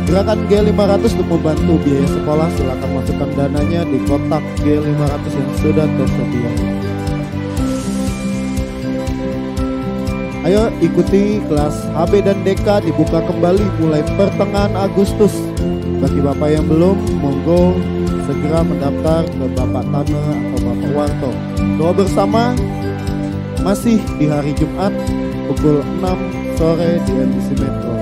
Gerakan G500 untuk membantu biaya sekolah, silakan masukkan dananya di kotak G500 yang sudah tersedia. Ayo ikuti kelas HB dan DK dibuka kembali mulai pertengahan Agustus. Bagi Bapak yang belum, monggo segera mendaftar ke Bapak Tana atau Bapak Warto. Doa bersama masih di hari Jumat pukul 6 sore di MDC Metro.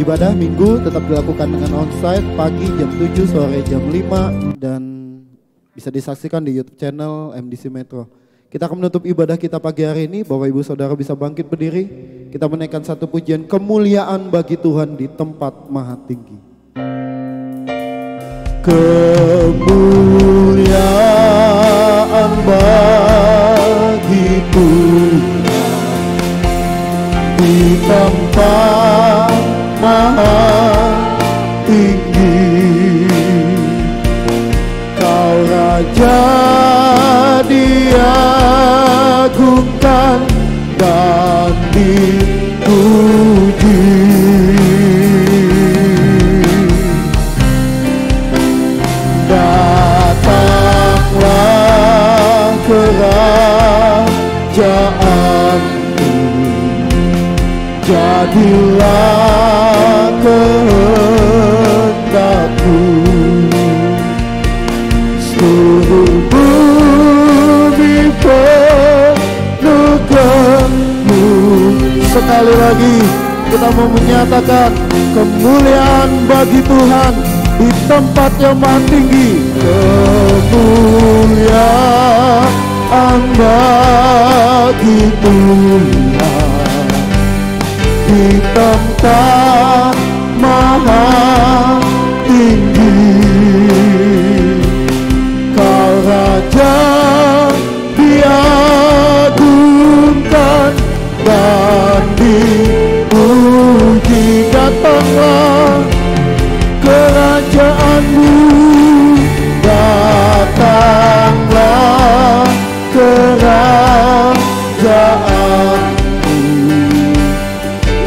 Ibadah minggu tetap dilakukan dengan onsite pagi jam 7, sore jam 5, dan bisa disaksikan di YouTube channel MDC Metro. Kita akan menutup ibadah kita pagi hari ini. Bapak Ibu Saudara bisa bangkit berdiri. Kita menaikkan satu pujian kemuliaan bagi Tuhan di tempat maha tinggi. Kemuliaan bagi Tuhan di tempat maha tinggi. Kau Raja diagungkan dan dipuji. Datanglah kerajaanmu, jadilah kehendakmu. Seluruh bumi penuhkanmu. Sekali lagi kita mau menyatakan kemuliaan bagi Tuhan di tempat yang maha tinggi. Kemuliaan bagi Tuhan di tempat maha tinggi. Kau Raja diagungkan dan dipuji. Datanglah kerajaanmu, datanglah kerajaanmu,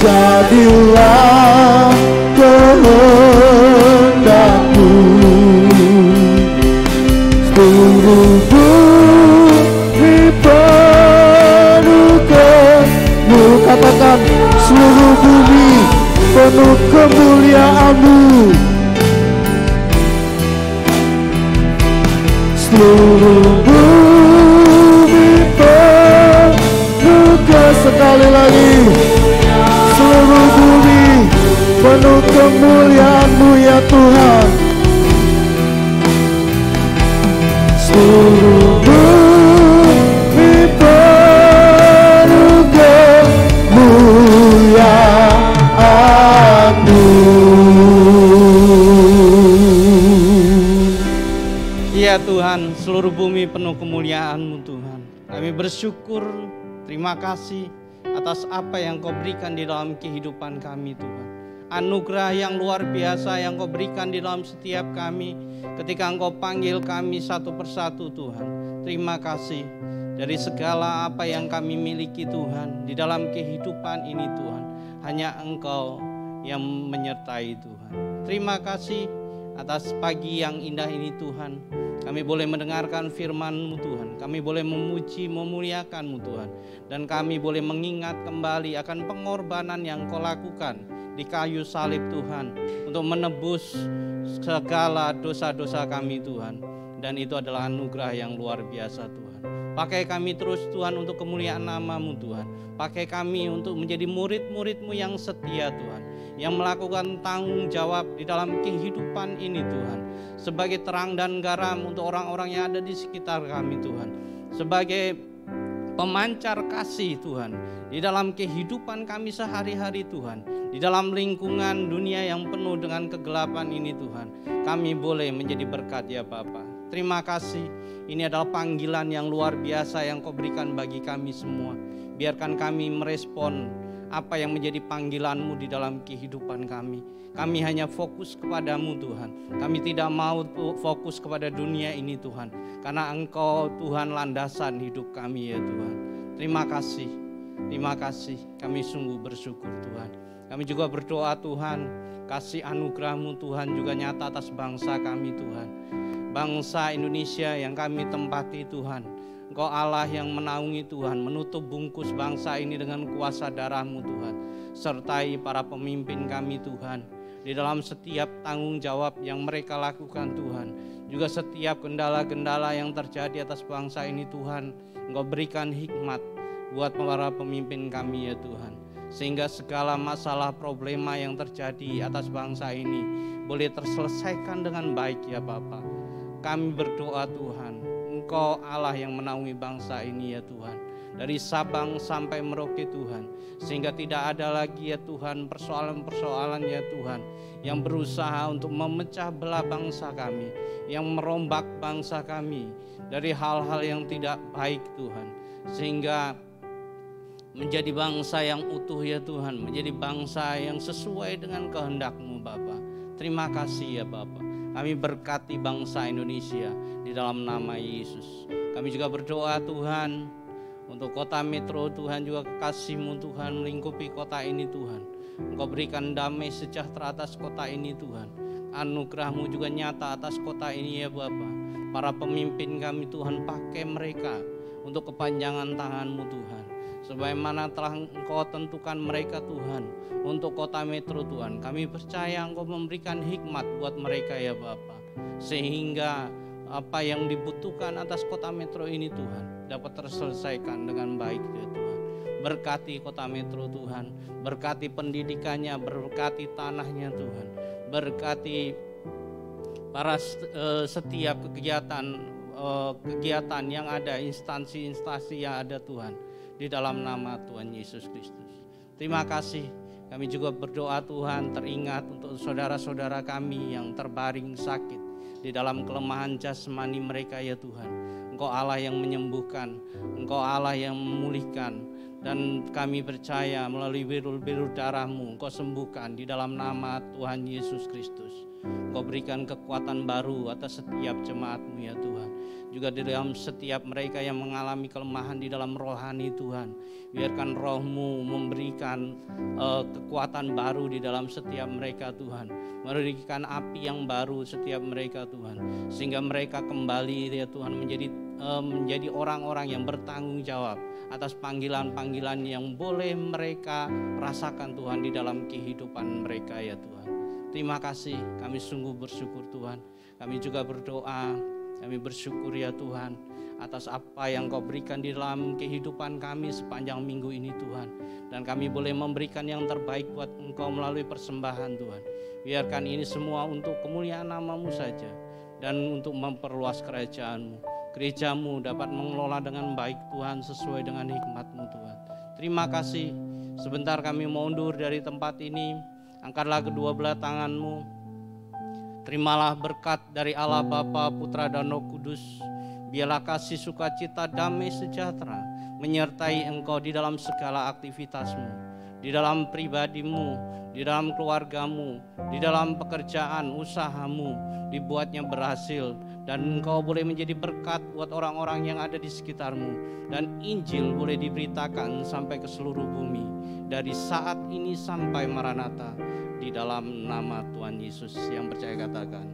jadilah kehendakmu. Seluruh bumi penuhkanmu. seluruh bumi penuh kemuliaan-Mu. Seluruh bumi penuh sekali lagi. Seluruh bumi penuh kemuliaan-Mu ya Tuhan. Seluruh bumi penuh kemuliaan-Mu. Ya Tuhan, seluruh bumi penuh kemuliaan-Mu Tuhan. Kami bersyukur, terima kasih atas apa yang Kau berikan di dalam kehidupan kami Tuhan. Anugerah yang luar biasa yang Kau berikan di dalam setiap kami ketika Engkau panggil kami satu persatu Tuhan. Terima kasih dari segala apa yang kami miliki Tuhan di dalam kehidupan ini Tuhan. Hanya Engkau yang menyertai Tuhan. Terima kasih atas pagi yang indah ini Tuhan. Kami boleh mendengarkan firman-Mu Tuhan. Kami boleh memuji, memuliakan-Mu Tuhan. Dan kami boleh mengingat kembali akan pengorbanan yang Kau lakukan di kayu salib Tuhan. Untuk menebus segala dosa-dosa kami Tuhan. Dan itu adalah anugerah yang luar biasa Tuhan. Pakai kami terus Tuhan untuk kemuliaan nama-Mu Tuhan. Pakai kami untuk menjadi murid-murid-Mu yang setia Tuhan. Yang melakukan tanggung jawab di dalam kehidupan ini Tuhan. Sebagai terang dan garam untuk orang-orang yang ada di sekitar kami Tuhan. Sebagai pemancar kasih Tuhan. Di dalam kehidupan kami sehari-hari Tuhan. Di dalam lingkungan dunia yang penuh dengan kegelapan ini Tuhan. Kami boleh menjadi berkat ya Bapa. Terima kasih. Ini adalah panggilan yang luar biasa yang Kau berikan bagi kami semua. Biarkan kami merespon apa yang menjadi panggilan-Mu di dalam kehidupan kami. Kami hanya fokus kepada-Mu Tuhan. Kami tidak mau fokus kepada dunia ini Tuhan. Karena Engkau Tuhan landasan hidup kami ya Tuhan. Terima kasih. Terima kasih. Kami sungguh bersyukur Tuhan. Kami juga berdoa Tuhan. Kasih anugerah-Mu Tuhan juga nyata atas bangsa kami Tuhan. Bangsa Indonesia yang kami tempati Tuhan. Engkau Allah yang menaungi Tuhan, menutup bungkus bangsa ini dengan kuasa darah-Mu Tuhan. Sertai para pemimpin kami Tuhan, di dalam setiap tanggung jawab yang mereka lakukan Tuhan. Juga setiap kendala-kendala yang terjadi atas bangsa ini Tuhan, Engkau berikan hikmat buat para pemimpin kami ya Tuhan. Sehingga segala masalah problema yang terjadi atas bangsa ini boleh terselesaikan dengan baik ya Bapa. Kami berdoa Tuhan, Engkau Allah yang menaungi bangsa ini ya Tuhan. Dari Sabang sampai Merauke Tuhan. Sehingga tidak ada lagi ya Tuhan persoalan-persoalan ya Tuhan. Yang berusaha untuk memecah belah bangsa kami. Yang merombak bangsa kami. Dari hal-hal yang tidak baik Tuhan. Sehingga menjadi bangsa yang utuh ya Tuhan. Menjadi bangsa yang sesuai dengan kehendak-Mu Bapa. Terima kasih ya Bapa. Kami berkati bangsa Indonesia di dalam nama Yesus. Kami juga berdoa Tuhan untuk kota metro Tuhan, juga kasih-Mu Tuhan melingkupi kota ini Tuhan. Engkau berikan damai sejahtera atas kota ini Tuhan. Anugerah-Mu juga nyata atas kota ini ya Bapa. Para pemimpin kami Tuhan, pakai mereka untuk kepanjangan tangan-Mu Tuhan. Sebagaimana telah Engkau tentukan mereka Tuhan untuk kota metro Tuhan. Kami percaya Engkau memberikan hikmat buat mereka ya Bapa. Sehingga apa yang dibutuhkan atas kota metro ini Tuhan dapat terselesaikan dengan baik ya Tuhan. Berkati kota metro Tuhan. Berkati pendidikannya, berkati tanahnya Tuhan. Berkati para setiap kegiatan yang ada, instansi-instansi yang ada Tuhan. Di dalam nama Tuhan Yesus Kristus. Terima kasih. Kami juga berdoa Tuhan, teringat untuk saudara-saudara kami yang terbaring sakit di dalam kelemahan jasmani mereka ya Tuhan. Engkau Allah yang menyembuhkan, Engkau Allah yang memulihkan, dan kami percaya melalui biru-biru darah-Mu Engkau sembuhkan di dalam nama Tuhan Yesus Kristus. Engkau berikan kekuatan baru atas setiap jemaat-Mu ya Tuhan. Juga di dalam setiap mereka yang mengalami kelemahan di dalam rohani Tuhan, biarkan Roh-Mu memberikan kekuatan baru di dalam setiap mereka Tuhan, memberikan api yang baru setiap mereka Tuhan, sehingga mereka kembali ya Tuhan menjadi orang-orang yang bertanggung jawab atas panggilan-panggilan yang boleh mereka rasakan Tuhan di dalam kehidupan mereka ya Tuhan. Terima kasih, kami sungguh bersyukur Tuhan. Kami juga berdoa, kami bersyukur ya Tuhan atas apa yang Kau berikan di dalam kehidupan kami sepanjang minggu ini Tuhan. Dan kami boleh memberikan yang terbaik buat Engkau melalui persembahan Tuhan. Biarkan ini semua untuk kemuliaan nama-Mu saja dan untuk memperluas kerajaan-Mu. Gereja-Mu dapat mengelola dengan baik Tuhan sesuai dengan hikmat-Mu Tuhan. Terima kasih. Sebentar kami mundur dari tempat ini. Angkatlah kedua belah tangan-Mu. Terimalah berkat dari Allah Bapa, Putra dan Roh Kudus. Biarlah kasih sukacita damai sejahtera menyertai engkau di dalam segala aktivitasmu, di dalam pribadimu, di dalam keluargamu, di dalam pekerjaan usahamu, dibuatnya berhasil. Dan engkau boleh menjadi berkat buat orang-orang yang ada di sekitarmu. Dan Injil boleh diberitakan sampai ke seluruh bumi. Dari saat ini sampai Maranatha. Di dalam nama Tuhan Yesus yang percaya katakan.